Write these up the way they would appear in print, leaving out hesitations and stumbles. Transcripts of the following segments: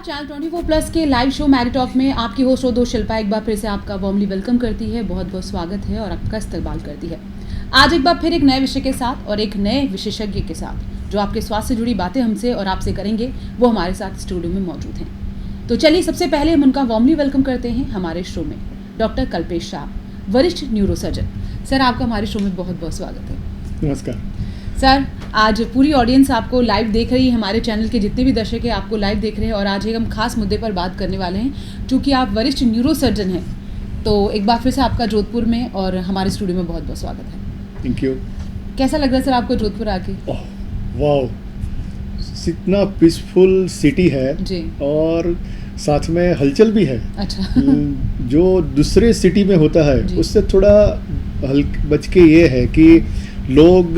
नमस्कार, चैनल 24+ के live show Mary talk में आपकी होस्ट हो दो शिल्पा एक बार फिर से आपका वार्मली वेलकम करती है। बहुत बहुत स्वागत है और आपका इस्तकबाल करती है। आज एक बार फिर एक नए विषय के साथ और एक नए विशेषज्ञ के साथ जो आपके स्वास्थ्य से जुड़ी बातें हमसे और आपसे करेंगे, वो हमारे साथ स्टूडियो में मौजूद हैं। तो चलिए सबसे पहले हम उनका वार्मली वेलकम करते हैं हमारे शो में। डॉक्टर कल्पेश शाह, वरिष्ठ न्यूरोसर्जन। सर, आपका हमारे शो में बहुत बहुत स्वागत है। नमस्कार सर, आज पूरी ऑडियंस आपको लाइव देख रही है, हमारे चैनल के जितने भी दर्शक हैं आपको लाइव देख रहे हैं और आज एक हम खास मुद्दे पर बात करने वाले हैं। चूँकि आप वरिष्ठ न्यूरोसर्जन हैं, तो एक बार फिर से आपका जोधपुर में और हमारे स्टूडियो में बहुत बहुत स्वागत है। Thank you. कैसा लग रहा है सर आपको जोधपुर आके? वाह, इतना पीसफुल सिटी है जी। और साथ में हलचल भी है। अच्छा। जो दूसरे सिटी में होता है उससे थोड़ा बच के ये है कि लोग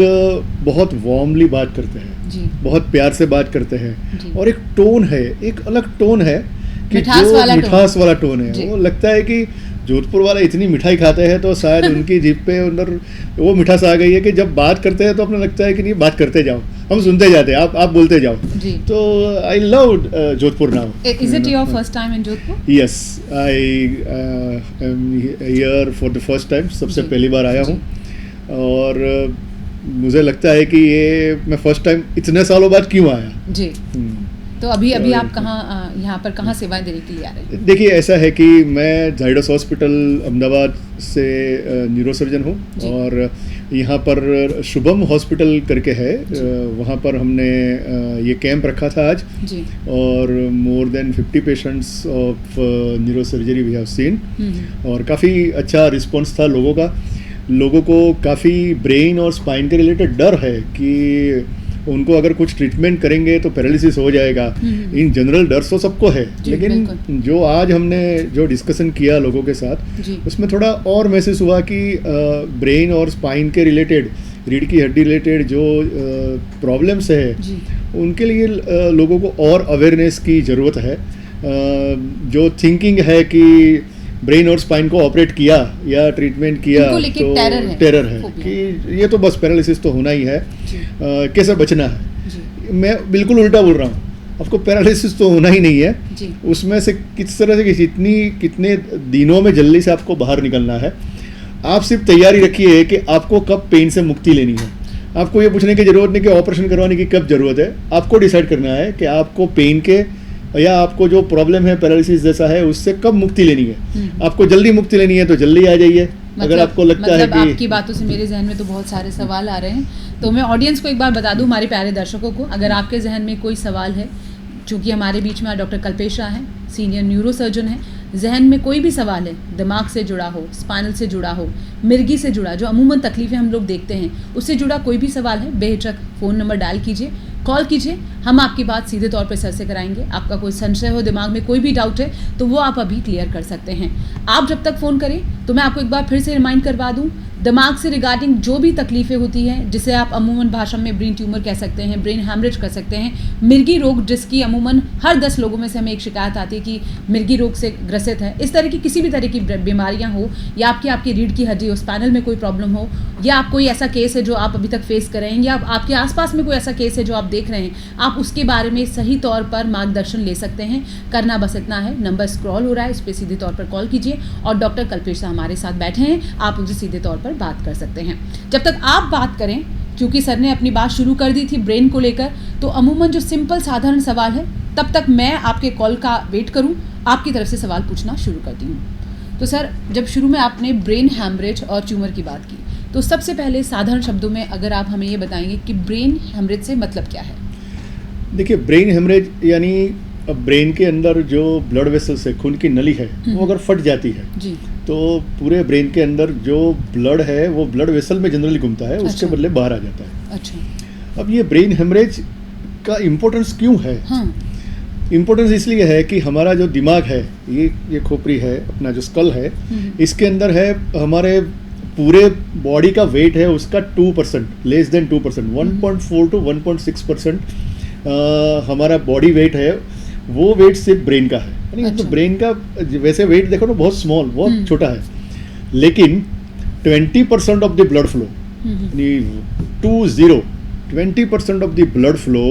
बहुत वार्मली बात करते हैं जी। बहुत प्यार से बात करते हैं और एक टोन है, एक अलग टोन है कि मिठास वाला टोन है। वो लगता है कि जोधपुर वाला इतनी मिठाई खाते हैं तो शायद उनकी जीभ पे अंदर वो मिठास आ गई है कि जब बात करते हैं तो अपने लगता है कि नहीं, बात करते जाओ, हम सुनते जाते हैं, आप बोलते जाओ जी। तो I love Jodhpur now. Is it your first time in Jodhpur? Yes, I am here for the first time. सबसे पहली बार आया हूँ और मुझे लगता है कि ये मैं फर्स्ट टाइम इतने सालों बाद क्यों आया जी। तो अभी आप कहाँ यहाँ पर कहाँ सेवाएं देने के लिए आ रहे हैं? देखिए, ऐसा है कि मैं जाइडस हॉस्पिटल अहमदाबाद से न्यूरोसर्जन हूँ और यहाँ पर शुभम हॉस्पिटल करके है, वहाँ पर हमने ये कैंप रखा था आज जी। और more than 50 patients of neurosurgery we have seen और काफ़ी अच्छा रिस्पॉन्स था लोगों का। लोगों को काफ़ी ब्रेन और स्पाइन के रिलेटेड डर है कि उनको अगर कुछ ट्रीटमेंट करेंगे तो पैरालिसिस हो जाएगा। इन जनरल डर तो सबको है, लेकिन जो आज हमने जो डिस्कशन किया लोगों के साथ उसमें थोड़ा और महसूस हुआ कि ब्रेन और स्पाइन के रिलेटेड, रीढ़ की हड्डी रिलेटेड जो प्रॉब्लम्स है उनके लिए लोगों को और अवेयरनेस की ज़रूरत है। जो थिंकिंग है कि ब्रेन और स्पाइन को ऑपरेट किया या ट्रीटमेंट किया तो टेरर है कि ये तो बस पैरालिसिस तो होना ही है, कैसे बचना है। मैं बिल्कुल उल्टा बोल रहा हूँ, आपको पैरालिसिस तो होना ही नहीं है, उसमें से किस तरह से कितने दिनों में जल्दी से आपको बाहर निकलना है। आप सिर्फ तैयारी रखिए कि आपको कब पेन से मुक्ति लेनी है। आपको ये पूछने की ज़रूरत नहीं कि ऑपरेशन करवाने की कब ज़रूरत है। आपको डिसाइड करना है कि आपको पेन के या आपको जो प्रॉब्लम है पैरालिसिस जैसा है उससे कब मुक्ति लेनी है। आपको जल्दी मुक्ति लेनी है तो जल्दी आ जाइए। अगर आपको लगता है कि आपकी बातों से मेरे जहन में तो बहुत सारे सवाल आ रहे हैं, तो मैं ऑडियंस को एक बार बता दूं, हमारे प्यारे दर्शकों को, अगर आपके जहन में कोई सवाल है, चूँकि हमारे बीच में डॉक्टर कल्पेश शाह हैं, सीनियर न्यूरोसर्जन हैं, जहन में कोई भी सवाल है, दिमाग से जुड़ा हो, स्पाइनल से जुड़ा हो, मिर्गी से जुड़ा, जो अमूमन तकलीफें हम लोग देखते हैं, उससे जुड़ा कोई भी सवाल है, बेहिचक फ़ोन नंबर डायल कीजिए, कॉल कीजिए, हम आपकी बात सीधे तौर पर सर से कराएंगे। आपका कोई संशय हो, दिमाग में कोई भी डाउट है तो वो आप अभी क्लियर कर सकते हैं। आप जब तक फ़ोन करें तो मैं आपको एक बार फिर से रिमाइंड करवा दूं, दिमाग से रिगार्डिंग जो भी तकलीफ़ें होती हैं, जिसे आप अमूमन भाषा में ब्रेन ट्यूमर कह सकते हैं, ब्रेन हैमरेज कर सकते हैं, मिर्गी रोग, जिसकी अमूमन हर 10 लोगों में से हमें एक शिकायत आती है कि मिर्गी रोग से ग्रसित है, इस तरह की किसी भी तरह की बीमारियां हो या आपकी रीढ़ की हड्डी हो, स्पाइनल में कोई प्रॉब्लम हो, या आप कोई ऐसा केस है जो आप अभी तक फेस कर रहे हैं, या आपके आसपास में कोई ऐसा केस है जो आप देख रहे हैं, आप उसके बारे में सही तौर पर मार्गदर्शन ले सकते हैं। करना बस इतना है, नंबर स्क्रॉल हो रहा है, इस पर सीधे तौर पर कॉल कीजिए और डॉक्टर कल्पेश शाह हमारे साथ बैठे हैं, आप उनसे सीधे तौर पर बात कर सकते हैं। जब तक आप बात करें, क्योंकि सर ने अपनी बात शुरू कर दी थी ब्रेन को लेकर, तो अमूमन जो सिंपल साधारण सवाल है, तब तक मैं आपके कॉल का वेट करूं, आपकी तरफ से सवाल पूछना शुरू करती हूं। तो सर, जब शुरू में आपने ब्रेन हैमरेज और ट्यूमर की बात की, तो सबसे पहले साधारण शब्दों में अगर आप हमें ये बताएंगे कि ब्रेन हैमरेज से मतलब क्या है? देखिए, ब्रेन हेमरेज यानी ब्रेन के अंदर जो ब्लड वेसल्स है, खून की नली है, वो अगर फट जाती है जी। तो पूरे ब्रेन के अंदर जो ब्लड है वो ब्लड वेसल में जनरली घूमता है, उसके बदले बाहर आ जाता है। अच्छा। अब ये ब्रेन हेमरेज का इम्पोर्टेंस क्यों है? इम्पोर्टेंस इसलिए है कि हमारा जो दिमाग है, ये खोपड़ी है, अपना जो स्कल है, इसके अंदर है हमारे पूरे बॉडी का वेट है उसका 2%, लेस देन 2%, 1.4 to 1.6% हमारा बॉडी वेट है, वो वेट सिर्फ ब्रेन का है। यानी अच्छा। तो ब्रेन का वैसे वेट देखो ना, बहुत स्मॉल, बहुत छोटा है, लेकिन 20% of the blood flow, 20% of the blood flow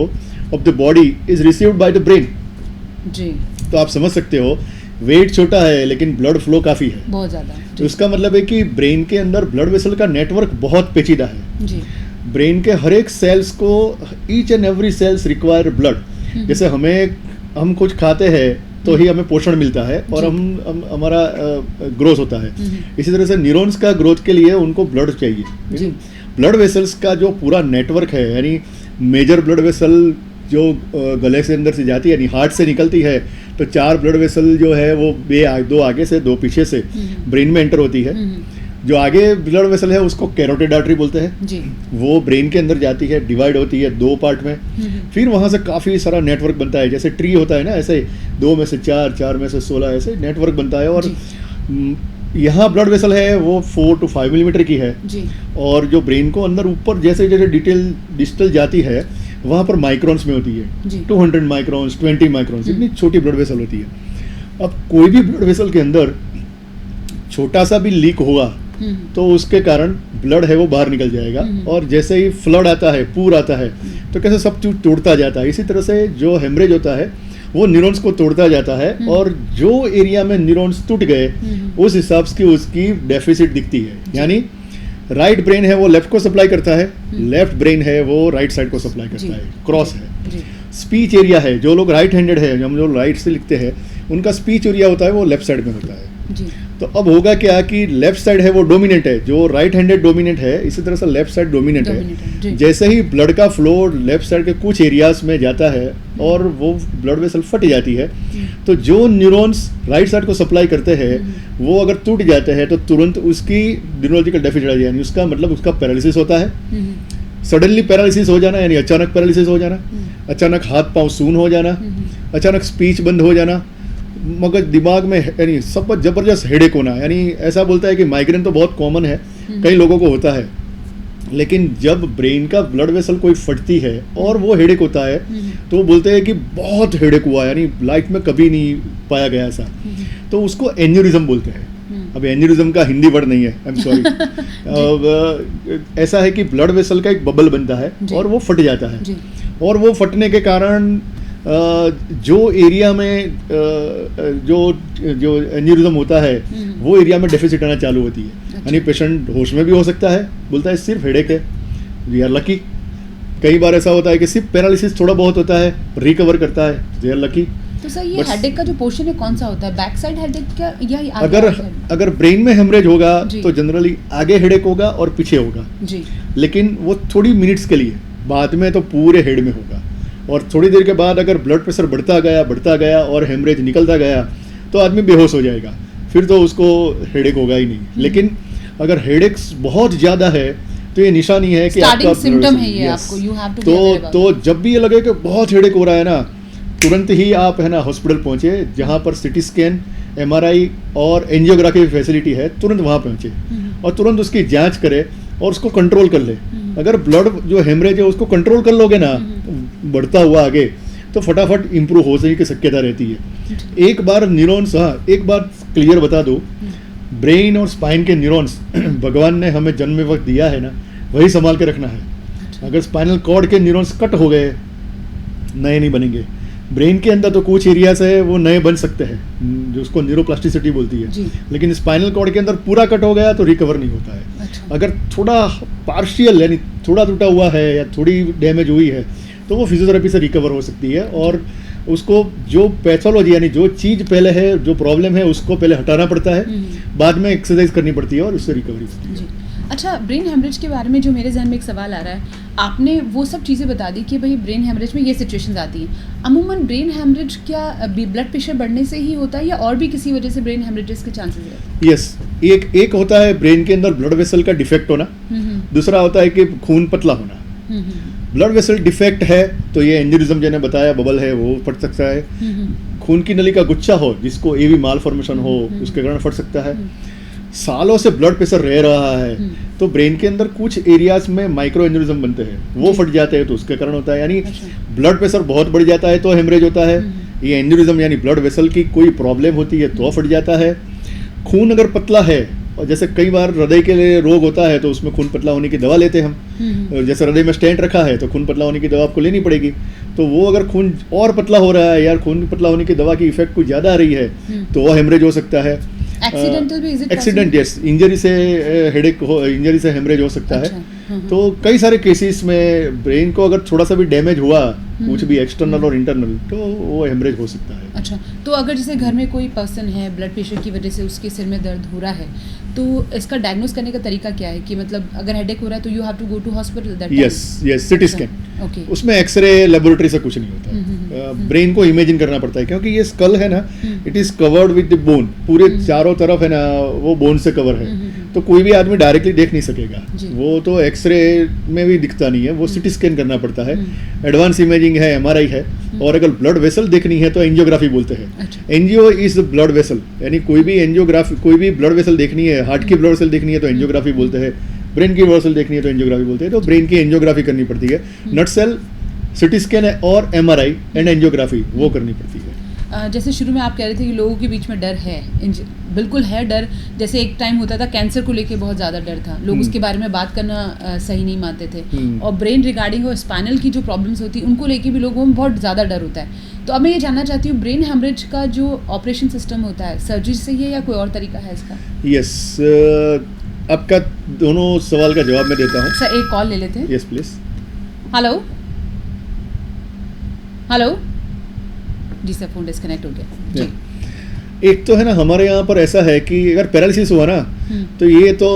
of the body is received by the brain. जी, तो आप समझ सकते हो वेट छोटा है लेकिन ब्लड फ्लो काफ़ी है। बहुत ज़्यादा। तो इसका मतलब है कि ब्रेन के अंदर ब्लड वेसल का नेटवर्क बहुत पेचीदा है। जी, ब्रेन के हर एक सेल्स को each and every cells require blood. जैसे हम कुछ खाते हैं तो ही हमें पोषण मिलता है और हम हमारा ग्रोथ होता है। इसी तरह से न्यूरॉन्स का ग्रोथ के लिए उनको ब्लड चाहिए। ब्लड वेसल्स का जो पूरा नेटवर्क है, यानी मेजर ब्लड वेसल जो गले से अंदर से जाती है, यानी हार्ट से निकलती है, तो 4 ब्लड वेसल जो है वो 2 आगे से 2 पीछे से ब्रेन में एंटर होती है। जो आगे ब्लड वेसल है उसको कैरोटिड आर्टरी बोलते हैं जी, वो ब्रेन के अंदर जाती है, डिवाइड होती है 2 पार्ट में। फिर वहाँ से काफ़ी सारा नेटवर्क बनता है, जैसे ट्री होता है ना, ऐसे 2 में से 4, 4 में से 16, ऐसे नेटवर्क बनता है। और यहाँ ब्लड वेसल है वो 4 to 5 मिलीमीटर की है जी, और जो ब्रेन को अंदर ऊपर जैसे जैसे डिजिटल जाती है वहाँ पर माइक्रॉन्स में होती है, 200 माइक्रॉन्स, 20 माइक्रॉन्स, इतनी छोटी ब्लड वेसल होती है। अब कोई भी ब्लड वेसल के अंदर छोटा सा भी लीक होगा तो उसके कारण ब्लड है वो बाहर निकल जाएगा, और जैसे ही फ्लड आता है, पूर आता है, तो कैसे सब चीज तोड़ता जाता है। इसी तरह से जो हेमरेज होता है वो न्यूरॉन्स को तोड़ता जाता है, और जो एरिया में न्यूरॉन्स टूट गए उस हिसाब से उसकी डेफिसिट दिखती है। यानी राइट ब्रेन है वो लेफ्ट को सप्लाई करता है, लेफ्ट ब्रेन है वो राइट साइड को सप्लाई करता है, क्रॉस है। स्पीच एरिया है, जो लोग राइट हैंडेड है, हम जो राइट से लिखते हैं, उनका स्पीच एरिया होता है वो लेफ्ट साइड में होता है। तो अब होगा क्या कि लेफ्ट साइड है वो डोमिनेंट है, जो राइट हैंडेड डोमिनेंट है, इसी तरह से लेफ्ट साइड डोमिनेंट है। जैसे ही ब्लड का फ्लो लेफ्ट साइड के कुछ एरियाज में जाता है और वो ब्लड वेसल फट जाती है, तो जो न्यूरॉन्स राइट साइड को सप्लाई करते हैं वो अगर टूट जाते हैं तो तुरंत उसकी न्यूरोलॉजिकल डेफिसिट आ जाएगी। उसका मतलब उसका पैरालिसिस होता है, सडनली पैरालिसिस हो जाना, यानी अचानक पैरालिसिस हो जाना, अचानक हाथ पांव सून हो जाना, अचानक स्पीच बंद हो जाना, मगर दिमाग में यानी सब जबरदस्त हेडेक होना। यानी ऐसा बोलता है कि माइग्रेन तो बहुत कॉमन है, कई लोगों को होता है, लेकिन जब ब्रेन का ब्लड वेसल कोई फटती है और वो हेडेक होता है तो वो बोलते हैं कि बहुत हेडेक हुआ, यानी लाइफ में कभी नहीं पाया गया ऐसा, तो उसको एन्यूरिज्म बोलते हैं। अब एन्यूरिज्म का हिंदी वर्ड नहीं है, आई एम सॉरी। ऐसा है कि ब्लड वेसल का एक बबल बनता है और वो फट जाता है, और वो फटने के कारण जो एरिया में जो एन्यूरिज्म होता है वो एरिया में डेफिसिट आना चालू होती है। यानी पेशेंट होश में भी हो सकता है, बोलता है सिर्फ हेडेक है, वी आर लकी। कई बार ऐसा होता है कि सिर्फ पैरालिसिस थोड़ा बहुत होता है, रिकवर करता है, वी आर लकी। तो सर ये हेडेक का जो पोर्शन है कौन सा होता है, बैक साइड हेडेक क्या या अगर ब्रेन में हेमरेज होगा तो जनरली आगे हेडेक होगा और पीछे होगा जी, लेकिन वो थोड़ी मिनट्स के लिए, बाद में तो पूरे हेड में होगा। और थोड़ी देर के बाद अगर ब्लड प्रेशर बढ़ता गया और हेमरेज निकलता गया तो आदमी बेहोश हो जाएगा, फिर तो उसको हेडेक होगा ही नहीं। लेकिन अगर हेडेक बहुत ज़्यादा है तो ये निशानी है कि आपका सिम्टम है ये, आपको यू हैव टू तो जब भी ये लगे कि बहुत हेडेक हो रहा है ना, तुरंत ही आप है ना हॉस्पिटल पहुँचे, जहाँ पर सिटी स्कैन, MRI और एंजियोग्राफी फैसिलिटी है, तुरंत वहाँ पहुँचे और तुरंत उसकी जांच करें और उसको कंट्रोल कर ले। अगर ब्लड जो हेमरेज है उसको कंट्रोल कर लोगे ना बढ़ता हुआ आगे, तो फटाफट इम्प्रूव हो जाने की शक्यता रहती है। एक बार न्यूरॉन्स, हाँ एक बार क्लियर बता दो, ब्रेन और स्पाइन के न्यूरॉन्स भगवान ने हमें जन्म में वक्त दिया है ना, वही संभाल के रखना है। अगर स्पाइनल कॉर्ड के न्यूरॉन्स कट हो गए, नए नहीं बनेंगे। ब्रेन के अंदर तो कुछ एरियाज है वो नए बन सकते हैं, जो उसको न्यूरोप्लास्टिसिटी बोलती है, लेकिन स्पाइनल कॉर्ड के अंदर पूरा कट हो गया तो रिकवर नहीं होता है। अच्छा। अगर थोड़ा पार्शियल यानी थोड़ा टूटा हुआ है या थोड़ी डैमेज हुई है तो वो फिजियोथेरेपी से रिकवर हो सकती है, और उसको जो पैथोलॉजी यानी जो चीज़ पहले है, जो प्रॉब्लम है, उसको पहले हटाना पड़ता है, बाद में एक्सरसाइज करनी पड़ती है और उससे रिकवरी होती है। अच्छा, ब्रेन हेमरेज के बारे में जो मेरे जहन में एक सवाल आ रहा है, आपने वो सब चीज़ें बता दी कि भाई ब्रेन हेमरेज में ये सिचुएशंस आती हैं। अमूमन ब्रेन हेमरेज क्या ब्लड प्रेशर बढ़ने से ही होता है या और भी किसी वजह से ब्रेन हेमरेजेस के चांसेस है? यस, एक होता है ब्रेन के अंदर ब्लड वेसल का डिफेक्ट होना, दूसरा होता है कि खून पतला होना। ब्लड वेसल डिफेक्ट है तो ये एन्यूरिज्म जो बताया बबल है वो फट सकता है। खून की नली का गुच्छा हो जिसको एवी मालफॉर्मेशन हो उसके कारण फट सकता है। सालों से ब्लड प्रेशर रह रहा है तो ब्रेन के अंदर कुछ एरियाज में माइक्रो एन्यूरिज्म बनते हैं, वो फट जाते हैं तो उसके कारण होता है। यानी ब्लड प्रेशर बहुत बढ़ जाता है तो हेमरेज होता है। ये एन्यूरिज्म यानी ब्लड वेसल की कोई प्रॉब्लम होती है तो फट जाता है। खून अगर पतला है और जैसे कई बार हृदय के लिए रोग होता है तो उसमें खून पतला होने की दवा लेते हैं हम। और जैसे हृदय में स्टेंट रखा है तो खून पतला होने की दवा आपको लेनी पड़ेगी। तो वो अगर खून और पतला हो रहा है या खून पतला होने की दवा की इफेक्ट कुछ ज़्यादा आ रही है तो वो हेमरेज हो सकता है। एक्सीडेंटल भी एक्सीडेंट, यस, इंजरी से हेडेक हो, इंजरी से हेमरेज हो सकता है। तो कई सारे केसेस में ब्रेन को अगर थोड़ा सा भी डैमेज हुआ कुछ भी एक्सटर्नल और इंटरनल तो वो हेमरेज हो सकता है। अच्छा, तो अगर जैसे घर में कोई पर्सन है ब्लड प्रेशर की वजह से उसके सिर में दर्द हो रहा है तो इसका डायग्नोस करने का तरीका क्या है कि मतलब अगर हेडेक हो रहा है तो you have to go to hospital that? Yes, CT scan. Okay, उसमें एक्सरे लेबोरेटरी से कुछ नहीं होता। ब्रेन को इमेजिन करना पड़ता है क्योंकि ये स्कल है ना, it is covered with the bone, पूरे चारों तरफ है ना वो बोन से कवर है। तो कोई भी आदमी डायरेक्टली देख नहीं सकेगा, वो तो एक्सरे में भी दिखता नहीं है, वो सिटी स्कैन करना पड़ता है। एडवांस इमेजिंग है, एमआरआई है। और अगर ब्लड वेसल देखनी है तो एंजियोग्राफी बोलते हैं। एंजियो इज ब्लड वेसल, यानी कोई भी एंजियोग्राफी, कोई भी ब्लड वेसल देखनी है, हार्ट की ब्लड वेसल देखनी है तो एंजियोग्राफी बोलते हैं, ब्रेन की ब्लड वेसल देखनी है तो एंजियोग्राफी बोलते हैं। तो ब्रेन की एंजियोग्राफी करनी पड़ती है। नट सेल, सिटी स्कैन और एमआरआई एंड एंजियोग्राफी वो करनी पड़ती है। जैसे शुरू में आप कह रहे थे कि लोगों के बीच में डर है, बिल्कुल है डर। जैसे एक टाइम होता था कैंसर को लेके बहुत ज़्यादा डर था, लोग उसके बारे में बात करना सही नहीं मानते थे। और ब्रेन रिगार्डिंग और स्पाइनल की जो प्रॉब्लम्स होती है उनको लेके भी लोगों में बहुत ज़्यादा डर होता है। तो अब मैं ये जानना चाहती हूँ ब्रेन हेमरेज का जो ऑपरेशन सिस्टम होता है सर्जरी से ही है या कोई और तरीका है इसका? यस, आपका दोनों सवाल का जवाब मैं देता हूँ। सर एक कॉल ले लेते हैं। Yes please. हेलो हेलो, जी सर फोन डिस्कनेक्ट हो गया जी। एक तो है ना हमारे यहाँ पर ऐसा है कि अगर पैरालिसिस हुआ ना तो ये तो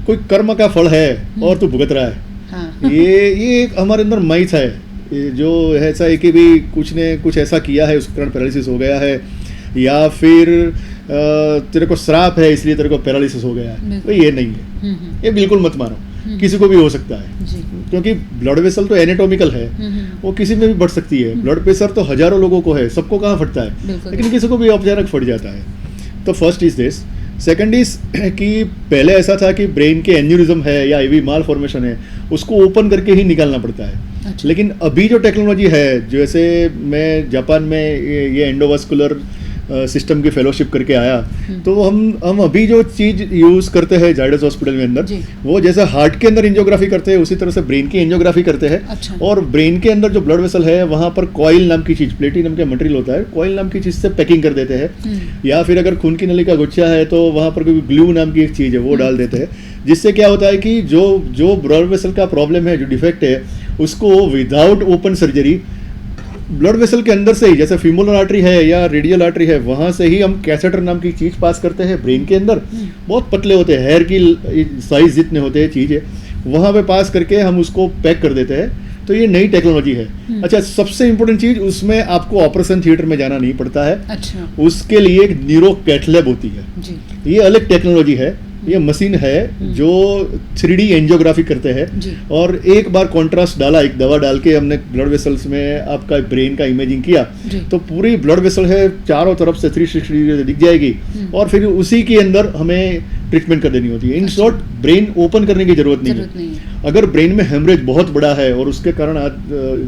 कोई कर्म का फल है और तू भुगत रहा है। हाँ। ये एक हमारे अंदर माइथ है, ये जो ऐसा है कि भी कुछ ने कुछ ऐसा किया है उसके कारण पैरालिसिस हो गया है, या फिर तेरे को श्राप है इसलिए तेरे को पैरालिसिस हो गया है। तो ये नहीं है, ये बिल्कुल मत मानो, किसी को भी हो सकता है जी। क्योंकि ब्लड वेसल तो एनाटॉमिकल है, वो किसी में भी बढ़ सकती है। ब्लड प्रेशर तो हजारों लोगों को है, सबको कहाँ फटता है, लेकिन किसी को भी अचानक फट जाता है। तो first is this. Second is कि पहले ऐसा था कि ब्रेन के एन्यूरिज्म है या एवी माल फॉर्मेशन है उसको ओपन करके ही निकालना पड़ता है। अच्छा। लेकिन अभी जो टेक्नोलॉजी है, जैसे मैं जापान में ये एंडोवास्कुलर सिस्टम की फेलोशिप करके आया, तो हम अभी जो चीज़ यूज़ करते हैं जायडस हॉस्पिटल में अंदर, वो जैसे हार्ट के अंदर एंजियोग्राफी करते हैं उसी तरह से ब्रेन की एंजियोग्राफी करते हैं। अच्छा। और ब्रेन के अंदर जो ब्लड वेसल है वहाँ पर कॉइल नाम की चीज़, प्लेटिनम का मटेरियल होता है, कॉइल नाम की चीज़ से पैकिंग कर देते हैं। या फिर अगर खून की नली का गुच्छा है तो वहाँ पर कोई ग्लू नाम की एक चीज़ है वो डाल देते हैं, जिससे क्या होता है कि जो ब्लड वेसल का प्रॉब्लम है, जो डिफेक्ट है, उसको without open surgery blood vessel के अंदर से ही, जैसे फीमोरल आर्टरी है या रेडियल आर्टरी है, वहां से ही हम कैथेटर नाम की चीज पास करते हैं ब्रेन के अंदर। बहुत पतले होते हैं, हेयर की साइज जितने होते हैं चीज है, वहां पे पास करके हम उसको पैक कर देते हैं। तो ये नई टेक्नोलॉजी है। अच्छा, सबसे इंपॉर्टेंट चीज, उसमें आपको ऑपरेशन थिएटर में जाना नहीं पड़ता है। अच्छा। उसके लिए एक न्यूरो कैथलैब होती है जी। ये अलग टेक्नोलॉजी है, ये मशीन है जो 3D एंजियोग्राफी करते हैं। और एक बार कॉन्ट्रास्ट डाला, एक दवा डाल के हमने ब्लड वेसल्स में आपका ब्रेन का इमेजिंग किया, तो पूरी ब्लड वेसल है चारों तरफ से 360 डिग्री दिख जाएगी। और फिर उसी के अंदर हमें ट्रीटमेंट कर देनी होती है। इन शॉर्ट, ब्रेन ओपन करने की जरूरत नहीं है। अगर ब्रेन में हेमरेज बहुत बड़ा है और उसके कारण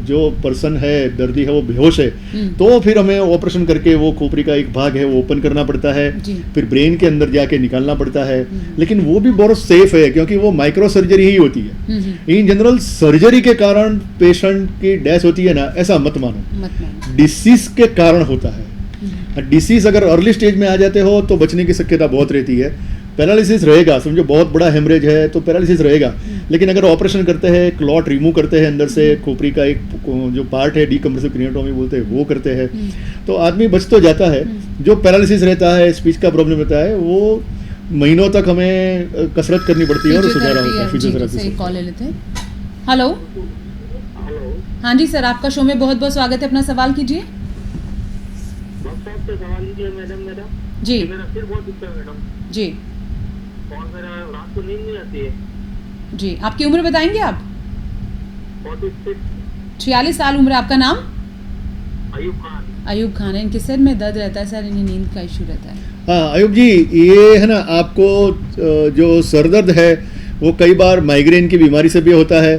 जो पर्सन है, दर्दी है, वो बेहोश है, तो फिर हमें ऑपरेशन करके वो खोपड़ी का एक भाग है वो ओपन करना पड़ता है, फिर ब्रेन के अंदर जाके निकालना पड़ता है। लेकिन वो भी बहुत सेफ है क्योंकि वो माइक्रो सर्जरी ही होती है। इन जनरल सर्जरी के कारण पेशेंट की डेथ होती है ना, ऐसा मत मानो। डिसीज के कारण होता है। डिसीज अगर अर्ली स्टेज में आ जाते हो तो बचने की शक्यता बहुत रहती है। पैरालिसिस रहेगा, समझो बहुत बड़ा हेमरेज है तो पैरालिसिस रहेगा, लेकिन अगर ऑपरेशन करते हैं, क्लॉट रिमूव करते हैं अंदर से, खोपड़ी का एक जो पार्ट है, डीकम्प्रेसिव क्रिएटोमी बोलते हैं, वो करते हैं, तो आदमी बच तो जाता है। जो पैरालिसिस रहता है, स्पीच का प्रॉब्लम रहता है, वो महीनों तक हमें कसरत करनी पड़ती है और सुधारा होता है फिजियोथेरेपी से। कॉल ले लेते हैं। हेलो। हाँ जी सर, आपका शो में बहुत बहुत स्वागत है, अपना सवाल कीजिए। मैडम जी। मेरा सिर बहुत दुखता है मैडम जी। और मेरा रात को नींद नहीं आती है जी। आपकी उम्र बताएंगे आप? 46। 46 साल उम्र। आपका नाम? अयूब खान। अयूब खान है। इनके सिर में दर्द रहता है सर, इन्हें नींद का इशू रहता है। हाँ अयूब जी, ये है ना, आपको जो सर दर्द है वो कई बार माइग्रेन की बीमारी से भी होता है।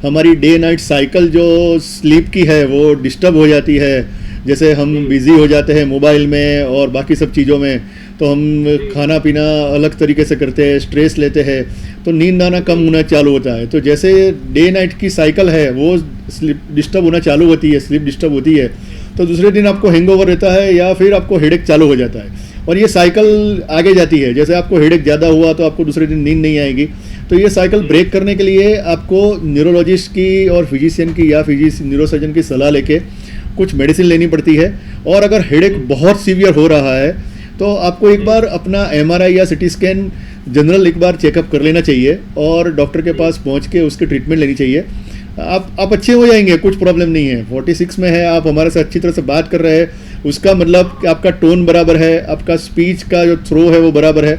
हमारी डे नाइट साइकिल जो स्लीप की है वो डिस्टर्ब हो जाती है, जैसे हम बिज़ी हो जाते हैं मोबाइल में और बाकी सब चीज़ों में, तो हम खाना पीना अलग तरीके से करते हैं, स्ट्रेस लेते हैं, तो नींद आना कम होना चालू होता है। तो जैसे डे नाइट की साइकिल है वो स्लीप डिस्टर्ब होना चालू होती है, स्लीप डिस्टर्ब होती है, तो दूसरे दिन आपको हैंगओवर रहता है या फिर आपको हेडेक चालू हो जाता है और ये साइकिल आगे जाती है। जैसे आपको हेडेक ज़्यादा हुआ तो आपको दूसरे दिन नींद नहीं आएगी। तो ये साइकिल ब्रेक करने के लिए आपको न्यूरोलॉजिस्ट की और फिजिशियन की या न्यूरोसर्जन की सलाह लेके कुछ मेडिसिन लेनी पड़ती है। और अगर हेडेक बहुत सीवियर हो रहा है तो आपको एक बार अपना MRI या CT स्कैन जनरल एक बार चेकअप कर लेना चाहिए और डॉक्टर के पास पहुंच के उसकी ट्रीटमेंट लेनी चाहिए। आप अच्छे हो जाएंगे, कुछ प्रॉब्लम नहीं है। 46 में है, आप हमारे से अच्छी तरह से बात कर रहे हैं, उसका मतलब कि आपका टोन बराबर है, आपका स्पीच का जो थ्रो है वो बराबर है,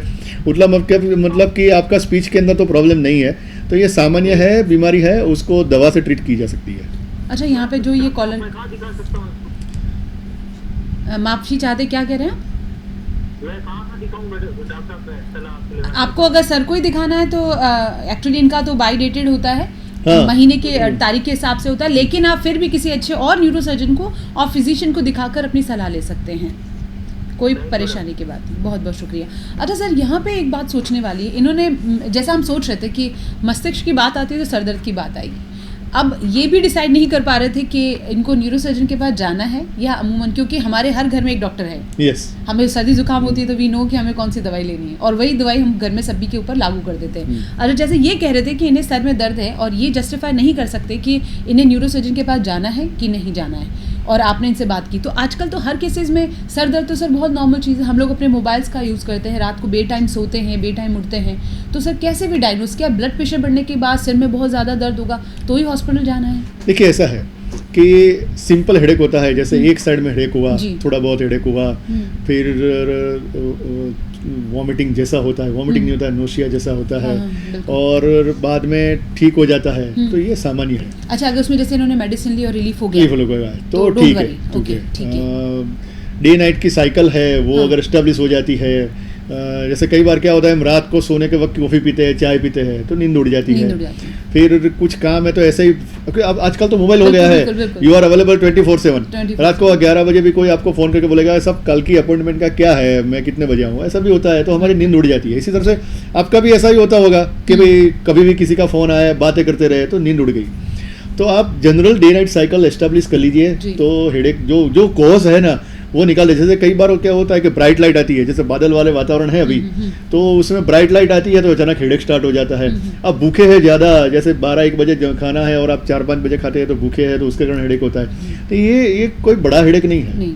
मतलब कि आपका स्पीच के अंदर तो प्रॉब्लम नहीं है। तो ये सामान्य है, बीमारी है, उसको दवा से ट्रीट की जा सकती है। अच्छा, यहाँ पे जो ये कॉलर मैं कहाँ दिखा सकता हूँ इसको? माफी चाहते क्या कह रहे हैं मैं कहाँ दिखाऊँ डॉक्टर पे सलाह आपके लिए? आपको? अगर सर को ही दिखाना है तो एक्चुअली इनका तो बाई डेटेड होता है, हाँ। महीने के तारीख के हिसाब से होता है, लेकिन आप फिर भी किसी अच्छे और न्यूरोसर्जन को और फिजिशियन को दिखाकर अपनी सलाह ले सकते हैं, कोई परेशानी की बात नहीं। बहुत बहुत शुक्रिया। अच्छा सर, यहाँ पे एक बात सोचने वाली है, इन्होंने जैसा हम सोच रहे थे कि मस्तिष्क की बात आती है तो सरदर्द की बात आएगी। अब ये भी डिसाइड नहीं कर पा रहे थे कि इनको न्यूरोसर्जन के पास जाना है या अमूमन, क्योंकि हमारे हर घर में एक डॉक्टर है। यस। हमें सर्दी जुकाम होती है तो वी नो कि हमें कौन सी दवाई लेनी है और वही दवाई हम घर में सभी के ऊपर लागू कर देते हैं। अगर जैसे ये कह रहे थे कि इन्हें सर में दर्द है और ये जस्टिफाई नहीं कर सकते कि इन्हें न्यूरोसर्जन के पास जाना है कि नहीं जाना है, और आपने इनसे बात की, तो आजकल तो हर केसेस में सर दर्द तो सर बहुत नॉर्मल चीज़ है। हम लोग अपने मोबाइल्स का यूज़ करते हैं, रात को बे टाइम सोते हैं, बे टाइम उठते हैं, तो सर कैसे भी डायग्नोस किया? ब्लड प्रेशर बढ़ने के बाद सिर में बहुत ज़्यादा दर्द होगा तो ही हॉस्पिटल जाना है? देखिए, ऐसा है कि सिंपल हेडेक होता है, जैसे एक साइड में हेडेक हुआ, थोड़ा बहुत हेडेक हुआ, फिर वॉमिटिंग जैसा होता है, वॉमिटिंग नहीं होता है, नोशिया जैसा होता है, और बाद में ठीक हो जाता है, तो ये सामान्य है। अच्छा, अगर उसमें जैसे इन्होंने मेडिसिन ली और रिलीफ हो गया तो ठीक है। डे नाइट की साइकिल है वो अगर एस्टेब्लिश हो जाती है, जैसे कई बार क्या होता है, हम रात को सोने के वक्त कॉफ़ी पीते हैं, चाय पीते हैं, तो नींद उड़ जाती है। फिर कुछ काम है तो ऐसे ही, अब आजकल तो मोबाइल हो गया है, यू आर अवेलेबल 24/7। रात को 11 बजे भी कोई आपको फ़ोन करके बोलेगा सब कल की अपॉइंटमेंट का क्या है, मैं कितने बजे आऊँ, ऐसा भी होता है, तो हमारी नींद उड़ जाती है। इसी तरह से आपका भी ऐसा ही होता होगा कि भाई कभी भी किसी का फ़ोन आया, बातें करते रहे तो नींद उड़ गई। तो आप general day night cycle establish कर लीजिए, तो हेडेक जो कॉज है ना वो निकाल दे। जैसे कई बार क्या होता है कि ब्राइट लाइट आती है, जैसे बादल वाले वातावरण है अभी, तो उसमें ब्राइट लाइट आती है तो अचानक हेडेक स्टार्ट हो जाता है। अब भूखे हैं ज़्यादा, जैसे 12-1 बजे खाना है और आप 4-5 बजे खाते हैं तो भूखे हैं, तो उसके कारण हेडेक होता है। तो ये कोई बड़ा हेडेक नहीं है।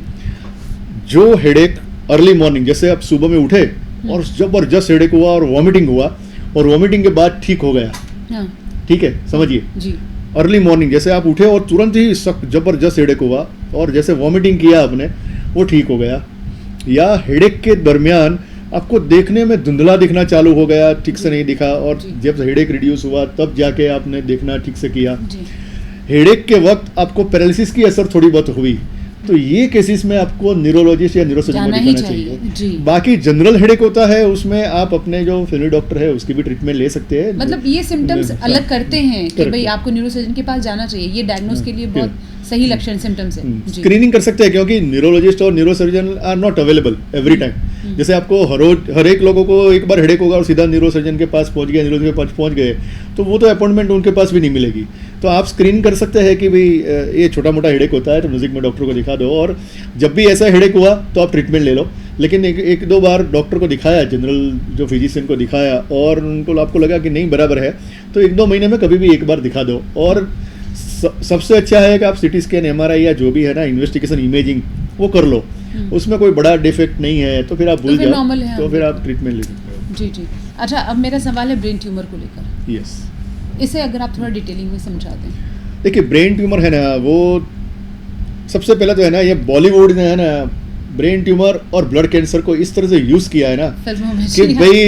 जो हेडेक अर्ली मॉर्निंग, जैसे आप सुबह में उठे और जबरदस्त हेडेक हुआ और वॉमिटिंग हुआ और वॉमिटिंग के बाद ठीक हो गया, ठीक है, समझिए अर्ली मॉर्निंग, जैसे आप उठे और तुरंत ही जबरदस्त हेडेक हुआ और जैसे वॉमिटिंग किया आपने, वो ठीक हो गया, या हेडेक के दरमियान आपको देखने में धुंधला दिखना चालू हो गया, ठीक से नहीं दिखा, और जब हेडेक रिड्यूस हुआ तब जाके आपने देखना ठीक से किया। हेडेक के वक्त आपको पैरालिसिस की असर थोड़ी बहुत हुई, तो ये केसेस में आपको न्यूरोलॉजिस्ट या न्यूरोसर्जन को दिखाना चाहिए। बाकी जनरल हेडेक होता है, उसमें आप अपने जो फैमिली डॉक्टर है उसकी भी ट्रीटमेंट ले सकते हैं। मतलब ये सिम्टम्स अलग करते हैं कि भाई आपको न्यूरोसर्जन के पास जाना चाहिए, ये डायग्नोस के लिए बहुत सही लक्षण सिम्टम्स है। स्क्रीनिंग कर सकते हैं, क्योंकि न्यूरोलॉजिस्ट और neurosurgeon are not available every time. जैसे आपको हर एक लोगों को एक बार हेडेक होगा और सीधा न्यूरोसर्जन के पास पहुंच गया, न्यूरोलॉजिस्ट के पास पहुंच गए, तो वो तो अपॉइंटमेंट उनके पास भी नहीं मिलेगी। तो आप स्क्रीन कर सकते हैं कि भाई ये छोटा मोटा हेडेक होता है तो नज़दीक में डॉक्टर को दिखा दो, और जब भी ऐसा हेडेक हुआ तो आप ट्रीटमेंट ले लो। लेकिन एक दो बार डॉक्टर को दिखाया, जनरल जो फिजिशियन को दिखाया, और उनको आपको लगा कि नहीं बराबर है, तो 1-2 महीने में कभी भी एक बार दिखा दो। और सबसे अच्छा है कि आप CT स्कैन, MRI या जो भी है ना इन्वेस्टिगेशन, इमेजिंग, वो कर लो। उसमें कोई बड़ा डिफेक्ट नहीं है तो फिर आप भूल जाओ, तो फिर आप ट्रीटमेंट ले सकते हो। जी। अच्छा, अब मेरा सवाल है ब्रेन ट्यूमर को लेकर। यस, इसे अगर आप थोड़ा डिटेलिंग में समझा दें। देखिए, ब्रेन ट्यूमर है ना, वो सबसे पहले तो है ना, ये बॉलीवुड ने है ना ब्रेन ट्यूमर और ब्लड कैंसर को इस तरह से यूज़ किया है ना कि भाई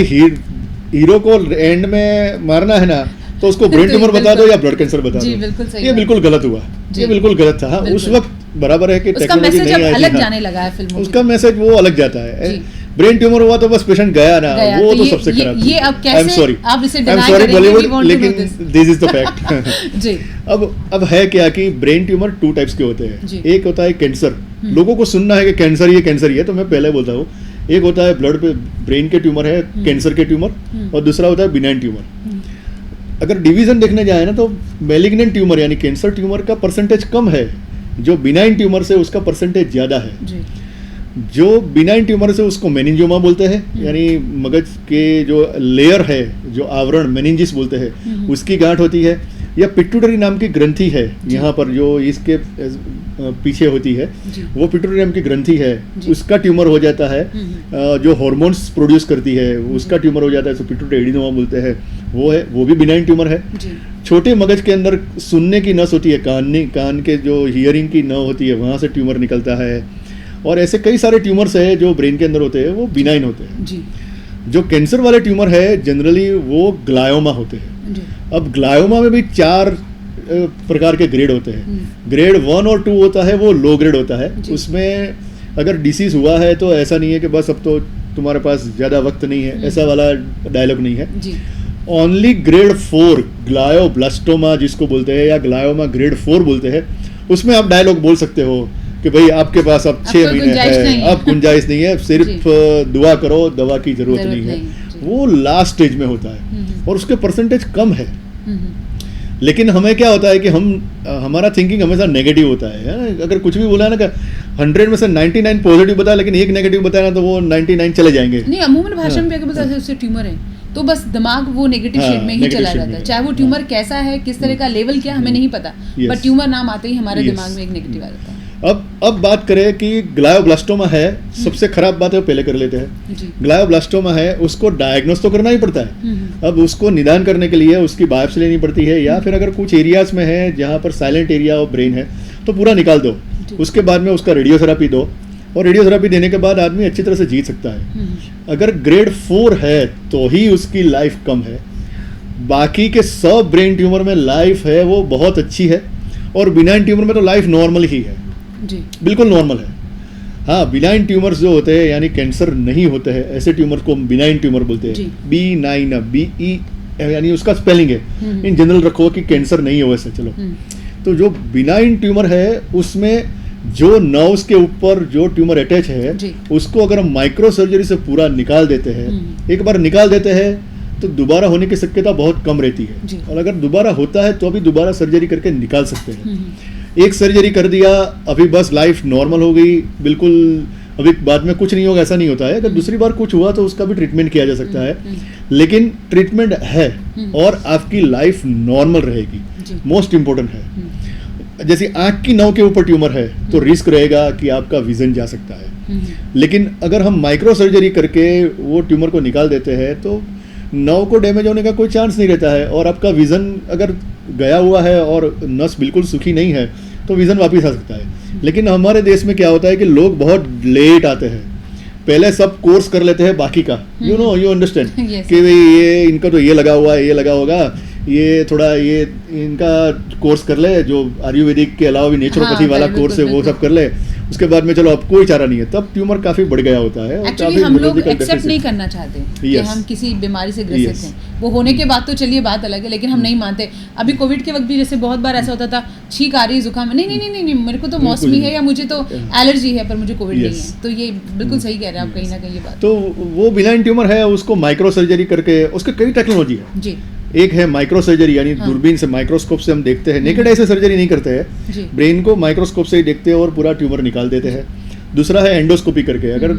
हीरो को एंड में मारना है ना, तो उसको ब्रेन ट्यूमर बता दो या ब्लड कैंसर बता दो। ये बिल्कुल गलत हुआ, ये बिल्कुल गलत था। उस वक्त बराबर है कि टेक्नोलॉजी नहीं आई थी, अलग जाने लगा है फिल्मों में, उसका मैसेज वो अलग जाता है। ब्रेन ट्यूमर हुआ तो बस पेशेंट गया ना, वो तो सबसे खराब। ये अब कैसे आप इसे डिनाई करेंगे? बॉलीवुड, लेकिन दिस इज द फैक्ट। जी। अब है क्या कि ब्रेन ट्यूमर 2 टाइप्स के होते हैं। एक होता है कैंसर, लोगों को सुनना है कि कैंसर ये कैंसर ही है, तो मैं पहले बोलता हूँ एक होता है ब्रेन के ट्यूमर है, कैंसर के ट्यूमर, और दूसरा होता है बिनाइन ट्यूमर। अगर डिवीजन देखने जाए ना तो मैलिग्नेंट ट्यूमर यानी कैंसर ट्यूमर का परसेंटेज कम है, जो बिनाइन ट्यूमर से उसका परसेंटेज ज़्यादा है। जी। जो बिनाइन ट्यूमर से उसको मेनिंजियोमा बोलते हैं, यानी मगज के जो लेयर है, जो आवरण मेनिंजिस बोलते हैं, उसकी गांठ होती है। या पिट्यूटरी नाम की ग्रंथि है यहाँ पर जो इसके पीछे होती है, वो पिट्यूटरी नाम की ग्रंथि है, उसका ट्यूमर हो जाता है। जो हार्मोन्स प्रोड्यूस करती है उसका ट्यूमर हो जाता है, तो पिट्यूटरी एडिनोमा बोलते हैं, वो है, वो भी बिनाइन ट्यूमर है। छोटे मगज के अंदर सुनने की नस होती है, कान के जो हियरिंग की नस होती है, वहाँ से ट्यूमर निकलता है। और ऐसे कई सारे ट्यूमर्स है जो ब्रेन के अंदर होते हैं, वो बिनाइन होते हैं। जी। जो कैंसर वाले ट्यूमर है जनरली वो ग्लायोमा होते हैं। जी। अब ग्लायोमा में भी 4 प्रकार के ग्रेड होते हैं। ग्रेड 1 और 2 होता है, वो लो ग्रेड होता है। उसमें अगर डिसीज हुआ है तो ऐसा नहीं है कि बस अब तो तुम्हारे पास ज़्यादा वक्त नहीं है, ऐसा वाला डायलॉग नहीं है। ओनली ग्रेड 4 ग्लायोब्लास्टोमा जिसको बोलते हैं, या ग्लायोमा ग्रेड 4 बोलते हैं, उसमें आप डायलॉग बोल सकते हो कि भाई आपके पास अब 6 महीने है, अब गुंजाइश नहीं है, सिर्फ दुआ करो, दवा की जरूरत नहीं है। वो लास्ट स्टेज में होता है और उसके परसेंटेज कम है। लेकिन हमें क्या होता है कि हमारा थिंकिंग हमेशा नेगेटिव होता है। अगर कुछ भी बोला ना कि 100 में से 99 पॉजिटिव बताया, लेकिन एक नेगेटिव बताया ना तो वो 99 चले जाएंगे। नहीं, अमूमन भाषा में अगर बताया उससे ट्यूमर है तो बस दिमाग वो नेगेटिव शेड में ही चला जाता है। चाहे वो ट्यूमर कैसा है, किस तरह का लेवल क्या, हमें नहीं पता, बट ट्यूमर नाम आते ही हमारे दिमाग में एक नेगेटिव आ जाता है। अब बात करें कि ग्लायोब्लास्टोमा है, सबसे खराब बात है वो पहले कर लेते हैं। ग्लायोब्लास्टोमा है, उसको डायग्नोस तो करना ही पड़ता है। अब उसको निदान करने के लिए उसकी बायोप्सी लेनी पड़ती है, या फिर अगर कुछ एरियाज में है जहाँ पर साइलेंट एरिया ऑफ ब्रेन है तो पूरा निकाल दो। उसके बाद में उसका रेडियोथेरापी दो, और रेडियोथेरापी देने के बाद आदमी अच्छी तरह से जी सकता है। अगर ग्रेड 4 है तो ही उसकी लाइफ कम है। बाकी के सब ब्रेन ट्यूमर में लाइफ है वो बहुत अच्छी है, और बिनाइन ट्यूमर में तो लाइफ नॉर्मल ही है, बिल्कुल नॉर्मल है। हाँ, बिनाइन ट्यूमर्स जो होते हैं यानी कैंसर नहीं होते हैं, ऐसे ट्यूमर को बिनाइन ट्यूमर बोलते हैं। B9 BE यानी उसका स्पेलिंग है, इन जनरल रखो कि कैंसर नहीं हो वैसे। चलो, तो जो बिनाइन ट्यूमर है उसमें जो नर्व्स के ऊपर जो ट्यूमर अटैच है उसको अगर हम माइक्रो सर्जरी से पूरा निकाल देते हैं, एक बार निकाल देते हैं तो दोबारा होने की शक्यता बहुत कम रहती है। और अगर दोबारा होता है तो अभी दोबारा सर्जरी करके निकाल सकते हैं। एक सर्जरी कर दिया, अभी बस लाइफ नॉर्मल हो गई, बिल्कुल अभी बाद में कुछ नहीं होगा, ऐसा नहीं होता है। अगर दूसरी बार कुछ हुआ तो उसका भी ट्रीटमेंट किया जा सकता है, लेकिन ट्रीटमेंट है और आपकी लाइफ नॉर्मल रहेगी, मोस्ट इम्पोर्टेंट है। जैसे आंख की नौं के ऊपर ट्यूमर है तो रिस्क रहेगा कि आपका विजन जा सकता है, लेकिन अगर हम माइक्रो सर्जरी करके वो ट्यूमर को निकाल देते हैं तो नौ को डैमेज होने का कोई चांस नहीं रहता है, और आपका विजन अगर गया हुआ है और नस बिल्कुल सूखी नहीं है तो विजन वापस आ सकता है। लेकिन हमारे देश में क्या होता है कि लोग बहुत लेट आते हैं, पहले सब कोर्स कर लेते हैं बाकी का, यू अंडरस्टैंड कि भाई ये इनका तो ये लगा हुआ है, ये लगा होगा, ये थोड़ा ये इनका कोर्स कर ले, जो आयुर्वेदिक के अलावा भी नेचुरोपैथी वाला कोर्स है वो सब कर ले, उसके बाद में चलो अब कोई चारा नहीं है, तब ट्यूमर काफी बढ़ गया होता है। एक्चुअली हम लोग एक्सेप्ट नहीं करना चाहते कि हम किसी बीमारी से ग्रसित हैं। वो होने के बाद तो चलिए बात अलग है, लेकिन हम नहीं मानते। अभी कोविड के वक्त भी जैसे बहुत बार ऐसा होता था, छींक आ रही है, जुकाम, नहीं मेरे को तो मौसमी है या मुझे तो एलर्जी है, पर मुझे कोविड नहीं है। तो ये बिल्कुल सही कह रहे हैं आप कहीं ना कहीं ये बात। तो वो बिनाइन ट्यूमर है, उसको माइक्रो सर्जरी करके, उसके कई टेक्नोलॉजी है जी। एक है माइक्रो सर्जरी यानी दूरबीन से माइक्रोस्कोप से हम देखते हैं, नेकेड ऐसे सर्जरी नहीं करते हैं, ब्रेन को माइक्रोस्कोप से ही देखते हैं और पूरा ट्यूमर निकाल देते हैं। दूसरा है एंडोस्कोपी करके, अगर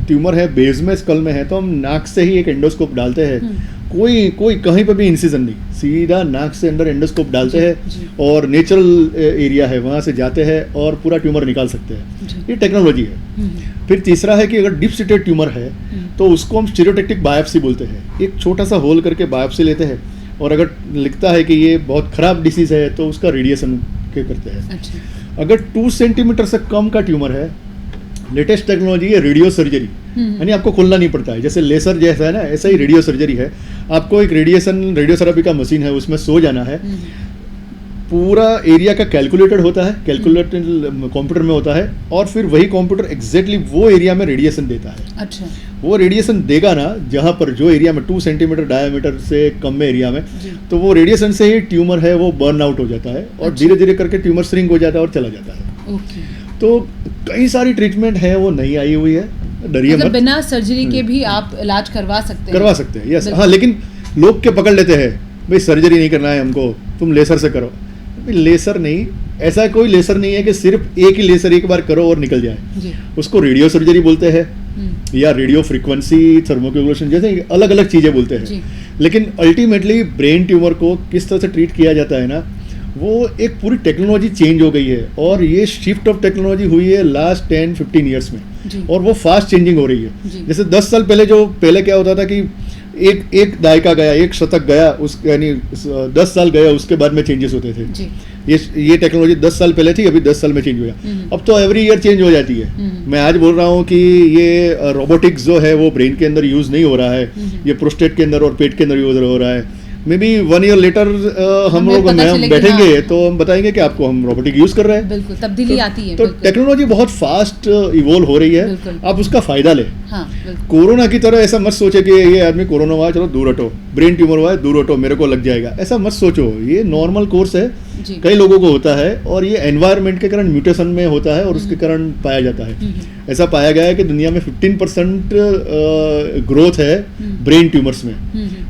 ट्यूमर है बेस में स्कल में है तो हम नाक से ही एक एंडोस्कोप डालते हैं, कोई कहीं पर भी इंसिजन नहीं, सीधा नाक से अंदर एंडोस्कोप डालते हैं और नेचुरल एरिया है वहाँ से जाते हैं और पूरा ट्यूमर निकाल सकते हैं। ये टेक्नोलॉजी है। फिर तीसरा है कि अगर डीप सीटेड ट्यूमर है तो उसको हम स्टीरियोटैक्टिक बायोप्सी बोलते हैं, एक छोटा सा होल करके बायोप्सी लेते हैं और अगर लिखता है कि ये बहुत खराब डिसीज है तो उसका रेडिएशन के करते हैं। अगर 2 सेंटीमीटर से कम का ट्यूमर है, लेटेस्ट टेक्नोलॉजी है रेडियो सर्जरी, यानी आपको खोलना नहीं पड़ता है, जैसे लेसर जैसा है ना, ऐसा ही रेडियो सर्जरी है। आपको एक रेडियोथेरेपी का मशीन है, उसमें सो जाना है, पूरा एरिया का कैलकुलेटेड होता है, कैलकुलेटेड कंप्यूटर में होता है, और फिर वही कंप्यूटर एग्जैक्टली वो एरिया में रेडिएशन देता है। अच्छा, वो रेडिएशन देगा ना जहाँ पर जो एरिया में 2 सेंटीमीटर डायमीटर से कम में एरिया में, तो वो रेडिएशन से ही ट्यूमर है वो बर्न आउट हो जाता है और धीरे धीरे करके ट्यूमर श्रिंक हो जाता है और चला जाता है। तो कई सारी ट्रीटमेंट है वो नहीं आई हुई है, डरिए मतलब मत। बिना सर्जरी के भी आप इलाज करवा सकते हैं। करवा सकते हैं, यस। बिल्कुल। हाँ, लेकिन लोग के पकड़ लेते हैं, भाई सर्जरी नहीं करना है हमको, तुम लेसर से करो। भाई लेसर नहीं, ऐसा कोई लेसर नहीं है कि सिर्फ एक ही लेसर एक बार करो और निकल जाए। जी। उसको रेडियो सर्जरी बोलते हैं या रेडियो फ्रीक्वेंसी थर्मोकोगुलेशन, जैसे अलग अलग चीज़ें बोलते जी। हैं। लेकिन अल्टीमेटली ब्रेन ट्यूमर को किस तरह से ट्रीट किया जाता है ना, वो एक पूरी टेक्नोलॉजी चेंज हो गई है, और ये शिफ्ट ऑफ टेक्नोलॉजी हुई है लास्ट 10-15 ईयर्स में, जी। और वो फास्ट चेंजिंग हो रही है। जी। जैसे 10 साल पहले क्या होता था कि एक दायका गया, एक शतक गया, उस यानी 10 साल गया, उसके बाद में चेंजेस होते थे। जी। ये टेक्नोलॉजी 10 साल पहले थी, अभी 10 साल में चेंज हुआ। अब तो एवरी ईयर चेंज हो जाती है। मैं आज बोल रहा हूँ कि ये रोबोटिक्स जो है वो ब्रेन के अंदर यूज़ नहीं हो रहा है, ये प्रोस्टेट के अंदर और पेट के अंदर यूज़ हो रहा है। मे बी 1 ईयर लेटर हम हमें लोग पता हम चलेगी, बैठेंगे हाँ। तो हम बताएंगे कि आपको हम रोबोटिक यूज़ कर रहे हैं। बिल्कुल तब्दीली आती है। तो बिल्कुल। टेक्नोलॉजी बहुत फास्ट इवॉल्व हो रही है, बिल्कुल। आप उसका फ़ायदा लें। हाँ बिल्कुल। कोरोना की तरह ऐसा मत सोचे कि ये आदमी कोरोना हुआ है, चलो दूर हटो, ब्रेन ट्यूमर हुआ है दूर हटो, मेरे को लग जाएगा, ऐसा मत सोचो। ये नॉर्मल कोर्स है, जी। कई लोगों को होता है, और ये एनवायरनमेंट के कारण म्यूटेशन में होता है और उसके कारण पाया जाता है। ऐसा पाया गया है कि दुनिया में 15% ग्रोथ है ब्रेन ट्यूमर्स में।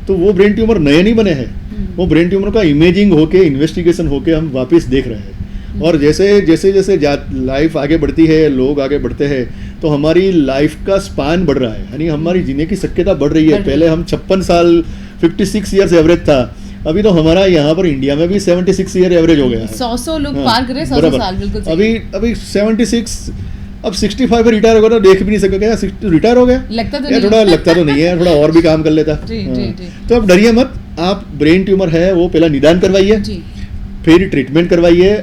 तो वो ब्रेन ट्यूमर नए नहीं बने हैं, वो ब्रेन ट्यूमर का इमेजिंग होके, इन्वेस्टिगेशन होके हम वापस देख रहे हैं। और जैसे जैसे लाइफ आगे बढ़ती है, लोग आगे बढ़ते हैं, तो हमारी लाइफ का स्पान बढ़ रहा है, यानी हमारी जीने की शक्यता बढ़ रही है। पहले हम 56 साल 56 ईयर्स एवरेज था, अभी तो हमारा यहाँ पर इंडिया में भी 76 ईयर एवरेज हो गया है। 100 लोग हाँ, पार करे, 100 बराबर। साल, बिल्कुल सही। अभी 76, अब 65 पे रिटायर होगा तो देख भी नहीं सकेगा, रिटायर हो गया लगता तो यार, नहीं। थोड़ा लगता तो नहीं है, थोड़ा और भी काम कर लेता। जी, हाँ। जी, जी। तो अब डरिए मत, आप ब्रेन ट्यूमर है वो पहला निदान करवाइए, जी। फिर ट्रीटमेंट करवाइए।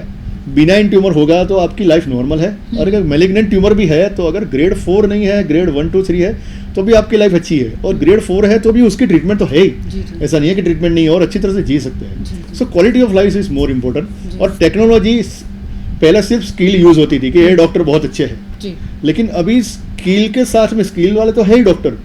बिनाइन ट्यूमर होगा तो आपकी लाइफ नॉर्मल है, और अगर मैलिग्नेंट ट्यूमर भी है तो अगर ग्रेड 4 नहीं है, ग्रेड 1, 2, 3 है तो भी आपकी लाइफ अच्छी है, और ग्रेड 4 है तो भी उसकी ट्रीटमेंट तो है ही। जी, जी। ऐसा नहीं है कि ट्रीटमेंट नहीं है, और अच्छी तरह से जी सकते हैं। जी। So quality of life is more जी। इम्पोर्टेंट। और टेक्नोलॉजी पहले सिर्फ स्किल यूज होती थी कि ये डॉक्टर बहुत अच्छे हैं, जी। लेकिन अभी स्किल के साथ में, स्किल वाले तो है ही डॉक्टर,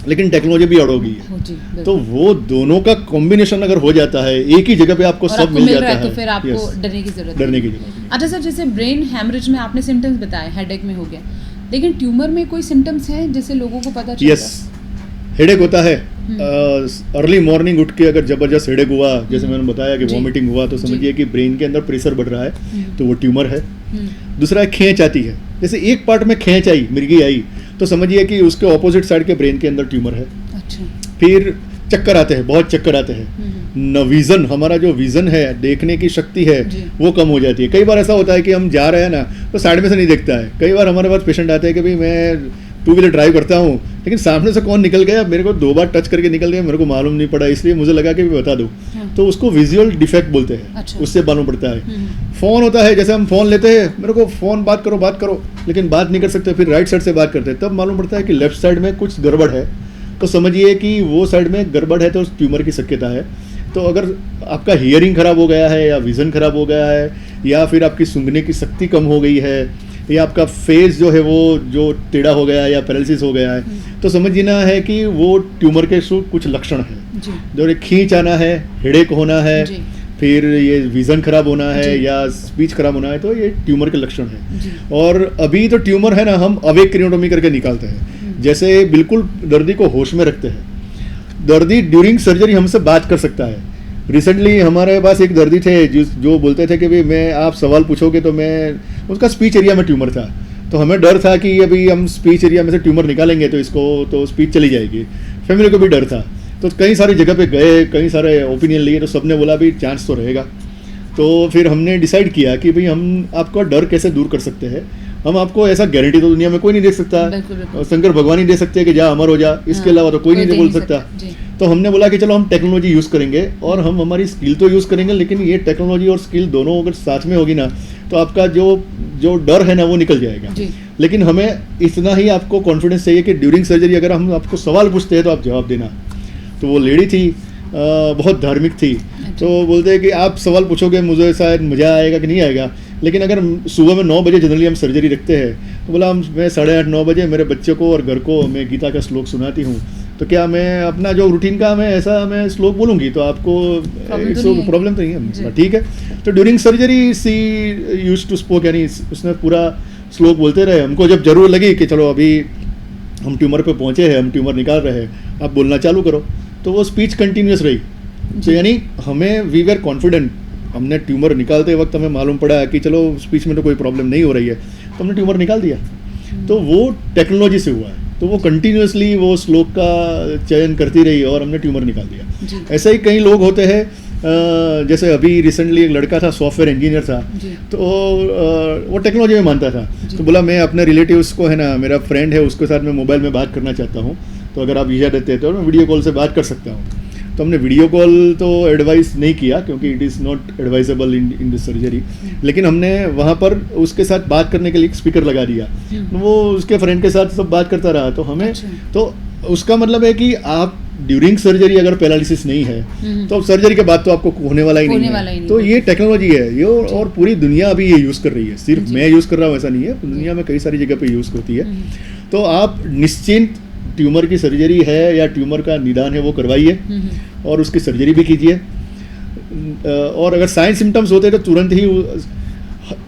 लेकिन टेक्नोलॉजी भी अड़ हो गई है। जी, बिल्कुल। तो वो दोनों का कॉम्बिनेशन अगर हो जाता है, एक ही जगह पे आपको और सब आपको मिल मिल जाता रहा है है, तो फिर आपको yes, डरने की जरूरत डरने की नहीं। जरूरत नहीं। अच्छा सर, जैसे ब्रेन हैमरेज में आपने सिम्टम्स बताए, हेडेक में हो गया, लेकिन ट्यूमर में कोई सिम्टम्स हैं जिससे लोगों को पता चलता यस, हेडेक होता है। अर्ली मॉर्निंग उठ के अगर जबरदस्त हेडेक हुआ, जैसे मैंने बताया कि जी। वॉमिटिंग हुआ, तो समझिए कि ब्रेन के अंदर प्रेशर बढ़ रहा है, तो वो ट्यूमर है। हम्म, दूसरा है खींच आती है, जैसे एक पार्ट में खींच आई, मिर्गी आई, तो समझिए कि उसके ऑपोजिट साइड के ब्रेन के अंदर ट्यूमर है। अच्छा। फिर चक्कर आते हैं, बहुत चक्कर आते हैं। न विज़न, हमारा जो विज़न है, देखने की शक्ति है, जी। वो कम हो जाती है। कई बार ऐसा होता है कि हम जा रहे हैं ना, तो साइड में से नहीं दिखता है। कई बार हमारे पास पेशेंट आते हैं कि भाई मैं 2 व्हीलर ड्राइव करता हूँ, लेकिन सामने से कौन निकल गया, मेरे को 2 बार टच करके निकल गया, मेरे को मालूम नहीं पड़ा, इसलिए मुझे लगा कि मैं बता दूँ। हाँ। तो उसको विजुअल डिफेक्ट बोलते हैं, अच्छा। उससे मालूम पड़ता है। फ़ोन होता है, जैसे हम फ़ोन लेते हैं, मेरे को फ़ोन बात करो, लेकिन बात नहीं कर सकते, फिर राइट साइड से बात करते हैं, तब मालूम पड़ता है कि लेफ्ट साइड में कुछ गड़बड़ है। तो समझिए कि वो साइड में गड़बड़ है, तो ट्यूमर की शक्यता है। तो अगर आपका हियरिंग खराब हो गया है, या विज़न खराब हो गया है, या फिर आपकी सूंघने की शक्ति कम हो गई है, या आपका फेस जो है वो जो टेढ़ा हो गया है या पैरालिसिस हो गया है, तो समझना है कि वो ट्यूमर के कुछ लक्षण हैं। जी। जो खींच आना है, हेडेक होना है, जी। फिर ये विज़न खराब होना है, जी। या स्पीच खराब होना है, तो ये ट्यूमर के लक्षण हैं। जी। और अभी तो ट्यूमर है ना, हम अवेक क्रियोटोमी करके निकालते हैं, जैसे बिल्कुल दर्दी को होश में रखते हैं। दर्दी ड्यूरिंग सर्जरी हमसे बात कर सकता है। रिसेंटली हमारे पास एक दर्दी थे जो बोलते थे कि भाई मैं, आप सवाल पूछोगे तो मैं, उसका स्पीच एरिया में ट्यूमर था, तो हमें डर था कि अभी हम स्पीच एरिया में से ट्यूमर निकालेंगे तो इसको तो स्पीच चली जाएगी। फैमिली को भी डर था, तो कई सारी जगह पे गए, कई सारे ओपिनियन लिए, तो सबने बोला भी चांस तो रहेगा। तो फिर हमने डिसाइड किया कि भाई हम आपका डर कैसे दूर कर सकते हैं। हम आपको ऐसा गारंटी तो दुनिया में कोई नहीं दे सकता, बिल्कुल, बिल्कुल। और शंकर भगवान ही दे सकते हैं कि जा अमर हो जा, इसके हाँ, अलावा तो कोई दे नहीं बोल सकता। जी। तो हमने बोला कि चलो हम टेक्नोलॉजी यूज़ करेंगे, और हम हमारी स्किल तो यूज़ करेंगे, लेकिन ये टेक्नोलॉजी और स्किल दोनों अगर साथ में होगी ना, तो आपका जो डर है ना वो निकल जाएगा। जी। लेकिन हमें इतना ही आपको कॉन्फिडेंस चाहिए कि ड्यूरिंग सर्जरी अगर हम आपको सवाल पूछते हैं तो आप जवाब देना। तो वो लेडी थी, बहुत धार्मिक थी, तो बोलते हैं कि आप सवाल पूछोगे मुझे शायद मज़ा आएगा कि नहीं आएगा, लेकिन अगर सुबह में 9 बजे जनरली हम सर्जरी रखते हैं, तो बोला मैं 8:30-9 बजे मेरे बच्चे को और घर को मैं गीता का श्लोक सुनाती हूँ, तो क्या मैं अपना जो रूटीन का मैं ऐसा मैं श्लोक बोलूँगी तो आपको प्रॉब्लम तो नहीं है? ठीक है। तो during surgery she used to spoke, यानी उसने पूरा श्लोक बोलते रहे। हमको जब जरूर लगी कि चलो अभी हम ट्यूमर पे पहुंचे हैं, हम ट्यूमर निकाल रहे हैं, आप बोलना चालू करो, तो वो स्पीच कंटिन्यूस रही। तो यानी हमें वी वर कॉन्फिडेंट, हमने ट्यूमर निकालते वक्त हमें मालूम पड़ा कि चलो स्पीच में तो कोई प्रॉब्लम नहीं हो रही है, तो हमने ट्यूमर निकाल दिया। तो वो टेक्नोलॉजी से हुआ है, तो वो कंटिन्यूसली वो श्लोक का चयन करती रही और हमने ट्यूमर निकाल दिया। ऐसे ही कई लोग होते हैं, जैसे अभी रिसेंटली एक लड़का था, सॉफ्टवेयर इंजीनियर था, तो वो टेक्नोलॉजी में मानता था, तो बोला मैं अपने रिलेटिव्स को, है ना, मेरा फ्रेंड है उसके साथ मैं मोबाइल में बात करना चाहता हूँ, तो अगर आप वीज़ा देते हैं तो मैं वीडियो कॉल से बात कर सकता हूँ। तो हमने वीडियो कॉल तो एडवाइस नहीं किया क्योंकि it is not advisable in this surgery, लेकिन हमने वहाँ पर उसके साथ बात करने के लिए एक स्पीकर लगा दिया, वो उसके फ्रेंड के साथ सब बात करता रहा। तो हमें तो उसका मतलब है कि आप ड्यूरिंग सर्जरी अगर पैरालिसिस नहीं है तो सर्जरी के बाद तो आपको होने वाला ही नहीं है। तो ये टेक्नोलॉजी है ये, और पूरी दुनिया अभी ये यूज़ कर रही है, सिर्फ मैं यूज़ कर रहा हूँ ऐसा नहीं है, दुनिया में कई सारी जगह पे यूज़ होती है। तो आप निश्चिंत ट्यूमर की सर्जरी है या ट्यूमर का निदान है वो करवाइए और उसकी सर्जरी भी कीजिए। और अगर साइन सिम्टम्स होते हैं तो तुरंत ही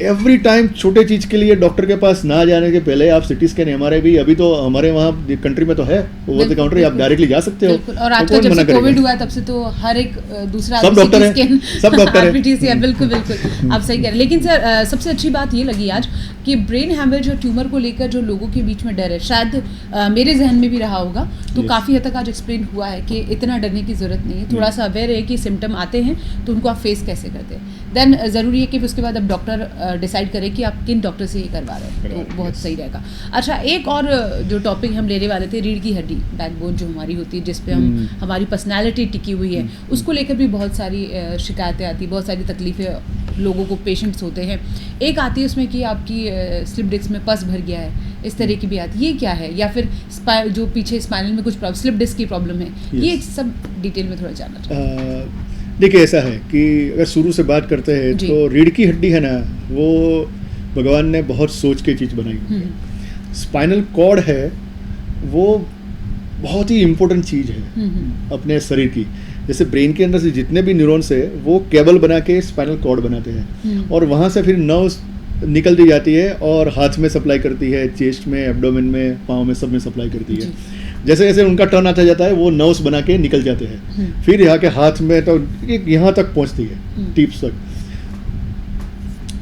एवरी टाइम छोटे चीज़ के लिए डॉक्टर के पास ना जाने के पहले आप सिटी स्कैन, एमआरआई भी अभी तो हमारे वहाँ कंट्री में तो है ओवर द काउंटर, आप डायरेक्टली जा सकते हो। और आजकल जब से कोविड हुआ तब से तो हर एक दूसरा सब डॉक्टर है, सब डॉक्टर है। बिल्कुल बिल्कुल आप सही कह रहे हैं। लेकिन सर सबसे अच्छी बात ये लगी आज कि ब्रेन हैमरेज और ट्यूमर को लेकर जो लोगों के बीच में डर है, शायद मेरे जहन में भी रहा होगा, तो काफ़ी हद तक आज एक्सप्लेन हुआ है कि इतना डरने की ज़रूरत नहीं है, थोड़ा सा अवेयर है कि सिम्टम आते हैं तो उनको आप फेस कैसे करते हैं। देन ज़रूरी है कि उसके बाद अब डॉक्टर डिसाइड करें कि आप किन डॉक्टर से ये करवा रहे हैं, तो बहुत सही रहेगा। अच्छा, एक और जो टॉपिक हम लेने वाले थे, रीढ़ की हड्डी, बैकबोन जो हमारी होती है, जिस पे हम हमारी पर्सनैलिटी टिकी हुई है, उसको लेकर भी बहुत सारी शिकायतें आती, बहुत सारी तकलीफ़ें लोगों को, पेशेंट्स होते हैं। एक आती है उसमें कि आपकी स्लिप डिस्क में पस भर गया है, इस तरह की भी आती है, ये क्या है? या फिर जो पीछे स्पाइनल में कुछ प्रॉब्लम, स्लिप डिस्क की प्रॉब्लम है, ये सब डिटेल में थोड़ा जानना चाहूँ। देखिए ऐसा है कि अगर शुरू से बात करते हैं तो रीढ़ की हड्डी है ना, वो भगवान ने बहुत सोच के चीज़ बनाई हुई है। स्पाइनल कॉर्ड है वो बहुत ही इम्पोर्टेंट चीज़ है अपने शरीर की। जैसे ब्रेन के अंदर से जितने भी न्यूरॉन्स है वो केबल बना के स्पाइनल कॉर्ड बनाते हैं और वहाँ से फिर नर्व्स निकल दी जाती है और हाथ में सप्लाई करती है, चेस्ट में, एब्डोमेन में, पाँव में, सब में सप्लाई करती है। जैसे जैसे उनका टर्न आता जाता है वो नर्व्स बना के निकल जाते हैं, फिर यहाँ के हाथ में तो यहाँ तक पहुँचती है, टिप्स तक।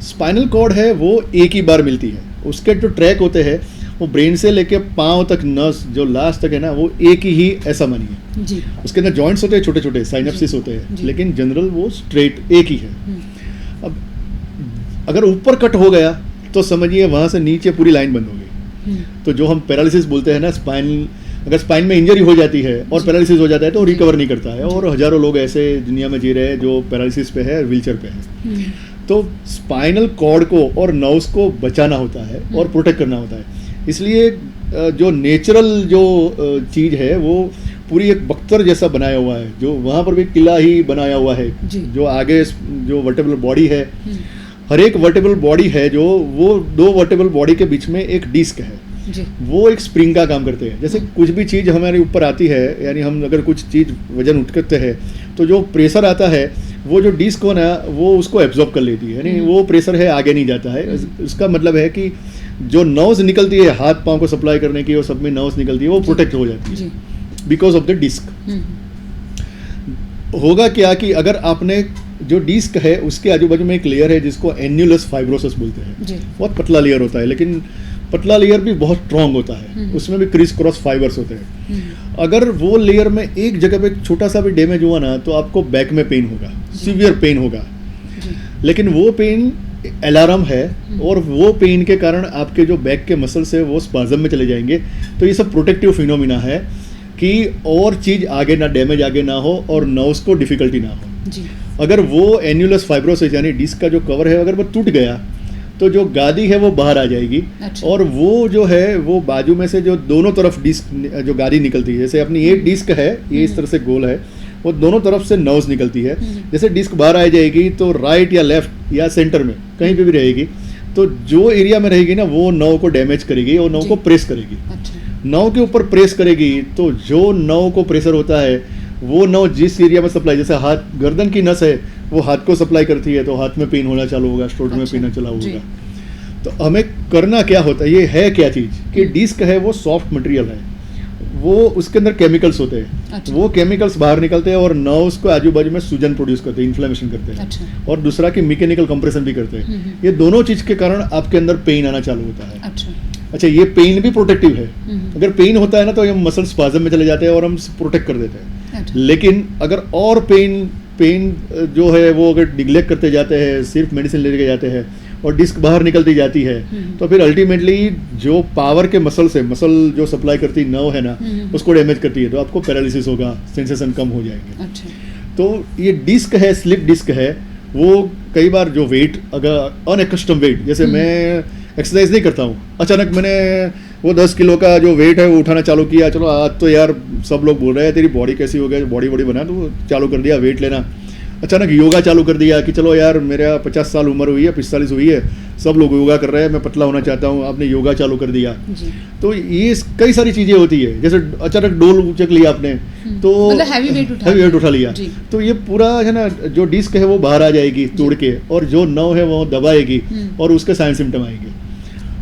स्पाइनल कॉर्ड है वो एक ही बार मिलती है, उसके जो ट्रैक होते हैं वो ब्रेन से लेके पाँव तक, नर्व्स जो लास्ट तक है ना, वो एक ही ऐसा मानिए जी। उसके अंदर जॉइंट्स होते हैं छोटे छोटे, साइनेप्सिस होते हैं, लेकिन जनरल वो स्ट्रेट एक ही है। अब अगर ऊपर कट हो गया तो समझिए वहाँ से नीचे पूरी लाइन बंद हो गई। तो जो हम पैरालिसिस बोलते हैं ना, स्पाइन, अगर स्पाइन में इंजरी हो जाती है और पैरालिसिस हो जाता है तो रिकवर नहीं करता है, और हज़ारों लोग ऐसे दुनिया में जी रहे हैं जो पैरालिसिस पे है, व्हीलचेयर पे है। तो स्पाइनल कॉर्ड को और नर्व्स को बचाना होता है और प्रोटेक्ट करना होता है। इसलिए जो नेचुरल जो चीज़ है वो पूरी एक बख्तर जैसा बनाया हुआ है, जो वहाँ पर भी किला ही बनाया हुआ है। जो आगे जो वर्टेबल बॉडी है, हर एक वर्टेबल बॉडी है, जो वो दो वर्टेबल बॉडी के बीच में एक डिस्क है जी। वो एक स्प्रिंग का काम करते हैं। जैसे कुछ भी चीज़ हमारे ऊपर आती है, यानी हम अगर कुछ चीज़ वजन उठाते हैं तो जो प्रेशर आता है वो जो डिस्क हो ना वो उसको एब्जॉर्ब कर लेती है, यानी वो प्रेशर है आगे नहीं जाता है। इसका मतलब है कि जो नर्व्स निकलती है हाथ पाँव को सप्लाई करने की, और सब में नर्व्स निकलती है, वो प्रोटेक्ट हो जाती है बिकॉज ऑफ द डिस्क। होगा क्या कि अगर आपने जो डिस्क है उसके आजू बाजू में एक लेयर है जिसको एन्युलस फाइब्रोसिस बोलते हैं, बहुत पतला लेयर होता है, लेकिन पतला लेयर भी बहुत स्ट्रॉन्ग होता है, उसमें भी क्रिस क्रॉस फाइबर्स होते हैं। अगर वो लेयर में एक जगह पे छोटा सा भी डैमेज हुआ ना तो आपको बैक में पेन होगा, सीवियर पेन होगा, लेकिन वो पेन अलार्म है और वो पेन के कारण आपके जो बैक के मसल्स है वो स्पाज्म में चले जाएंगे। तो ये सब प्रोटेक्टिव फिनोमिना है कि और चीज़ आगे ना, डैमेज आगे ना हो और नर्व्स को डिफिकल्टी ना हो जी। अगर वो एन्युलस फाइब्रोसिस यानी डिस्क का जो कवर है अगर वो टूट गया तो जो गादी है वो बाहर आ जाएगी। अच्छा। और वो जो है वो बाजू में से जो दोनों तरफ डिस्क जो गादी निकलती है, जैसे अपनी ये डिस्क है ये इस तरह से गोल है, वो दोनों तरफ से नर्व्स निकलती है। जैसे डिस्क बाहर आ जाएगी तो राइट या लेफ्ट या सेंटर में कहीं पे भी रहेगी, तो जो एरिया में रहेगी ना वो नर्व को डैमेज करेगी और नर्व को प्रेस करेगी। अच्छा। नर्व के ऊपर प्रेस करेगी तो जो नर्व को प्रेशर होता है वो नर्व जिस एरिया में सप्लाई, जैसे हाथ, गर्दन की नस है वो हाथ को सप्लाई करती है तो हाथ में पेन होना चालू होगा, शोल्डर में पेन चला होगा। तो हमें करना क्या होता है, ये है क्या चीज़ कि डिस्क है वो सॉफ्ट मटेरियल है, वो उसके अंदर केमिकल्स होते हैं। अच्छा। वो केमिकल्स बाहर निकलते हैं और नर्व्स को आजू बाजू में सूजन प्रोड्यूस करते हैं, इन्फ्लेमेशन करते हैं। अच्छा। और दूसरा कि मैकेनिकल कंप्रेशन भी करते हैं। ये दोनों चीज़ के कारण आपके अंदर पेन आना चालू होता है। अच्छा, ये पेन भी प्रोटेक्टिव है। अगर पेन होता है ना तो ये मसल स्पाज्म में चले जाते हैं और हम प्रोटेक्ट कर देते हैं। अच्छा। लेकिन अगर और पेन जो है वो अगर निग्लेक्ट करते जाते हैं, सिर्फ मेडिसिन लेके जाते हैं और डिस्क बाहर निकलती जाती है, तो फिर अल्टीमेटली जो पावर के मसल से, मसल जो सप्लाई करती नर्व है ना, उसको डैमेज करती है, तो आपको पैरालिसिस होगा, सेंसेशन कम हो जाएंगे। अच्छा। तो ये डिस्क है, स्लिप डिस्क है, वो कई बार जो वेट, अगर अनएकस्टम वेट, जैसे मैं एक्सरसाइज नहीं करता हूँ, अचानक मैंने वो 10 किलो का जो वेट है वो उठाना चालू किया, चलो आज तो यार सब लोग बोल रहे हैं तेरी बॉडी कैसी हो गई, बॉडी बना, तो चालू कर दिया वेट लेना। अचानक योगा चालू कर दिया कि चलो यार मेरा 50 साल उम्र हुई है, 45 हुई है, सब लोग योगा कर रहे हैं, मैं पतला होना चाहता हूँ, आपने योगा चालू कर दिया। तो ये कई सारी चीज़ें होती है, जैसे अचानक डोल उचक लिया आपने, तो मतलब हैवी वेट उठा लिया, तो ये पूरा है ना जो डिस्क है वो बाहर आ जाएगी तोड़ के, और जो नर्व है वो दबाएगी और उसके साइन सिम्टम आएंगे।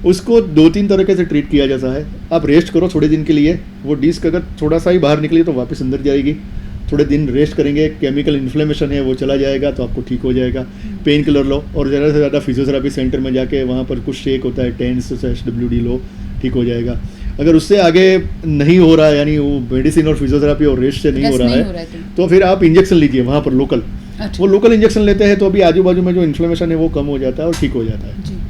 उसको 2-3 तरीके से ट्रीट किया जाता है। आप रेस्ट करो थोड़े दिन के लिए, वो डिस्क अगर थोड़ा सा ही बाहर निकली तो वापस अंदर जाएगी, थोड़े दिन रेस्ट करेंगे, केमिकल इन्फ्लेमेशन है वो चला जाएगा तो आपको ठीक हो जाएगा। पेन किलर लो और ज़्यादा से ज़्यादा फिजियोथेरेपी सेंटर में जाके वहाँ पर कुछ शेक होता है, टेंस HWD लो, ठीक हो जाएगा। अगर उससे आगे नहीं हो रहा है, यानी वो मेडिसिन और फिजियोथेरेपी और रेस्ट से नहीं हो रहा है, तो फिर आप इंजेक्शन लीजिए वहाँ पर लोकल। अच्छा। वो लोकल इंजेक्शन लेते हैं तो अभी आजू बाजू में जो इन्फ्लेमेशन है वो कम हो जाता है और ठीक हो जाता है।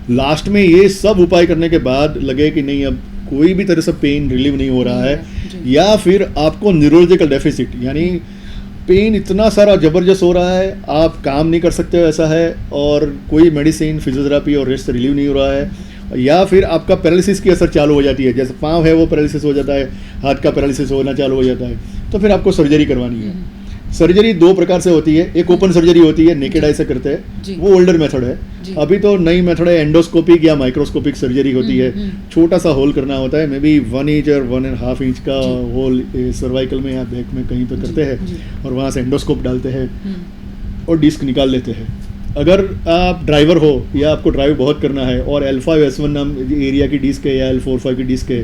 लास्ट में ये सब उपाय करने के बाद लगे कि नहीं अब कोई भी तरह से पेन रिलीव नहीं हो रहा है, या फिर आपको न्यूरोलॉजिकल डेफिसिट, यानी पेन इतना सारा ज़बरदस्त हो रहा है, आप काम नहीं कर सकते हो ऐसा है, और कोई मेडिसिन, फिजियोथेरेपी और रेस्ट से रिलीव नहीं हो रहा है, या फिर आपका पैरालिसिस की असर चालू हो जाती है, जैसे पाँव है वो पैरालिसिस हो जाता है, हाथ का पैरालिसिस होना चालू हो जाता है, तो फिर आपको सर्जरी करवानी है। सर्जरी 2 प्रकार से होती है, एक ओपन सर्जरी होती है, नेकेड आई से करते हैं, वो ओल्डर मेथड है। अभी तो नई मेथड है एंडोस्कोपिक या माइक्रोस्कोपिक सर्जरी होती है। छोटा सा होल करना होता है, मे बी 1 इंच और 1.5 इंच का होल सर्वाइकल में या बैक में कहीं पे करते हैं, और वहाँ से एंडोस्कोप डालते हैं और डिस्क निकाल लेते हैं। अगर आप ड्राइवर हो या आपको ड्राइव बहुत करना है और L5 S1 नाम एरिया की डिस्क है या L4-5 की डिस्क है,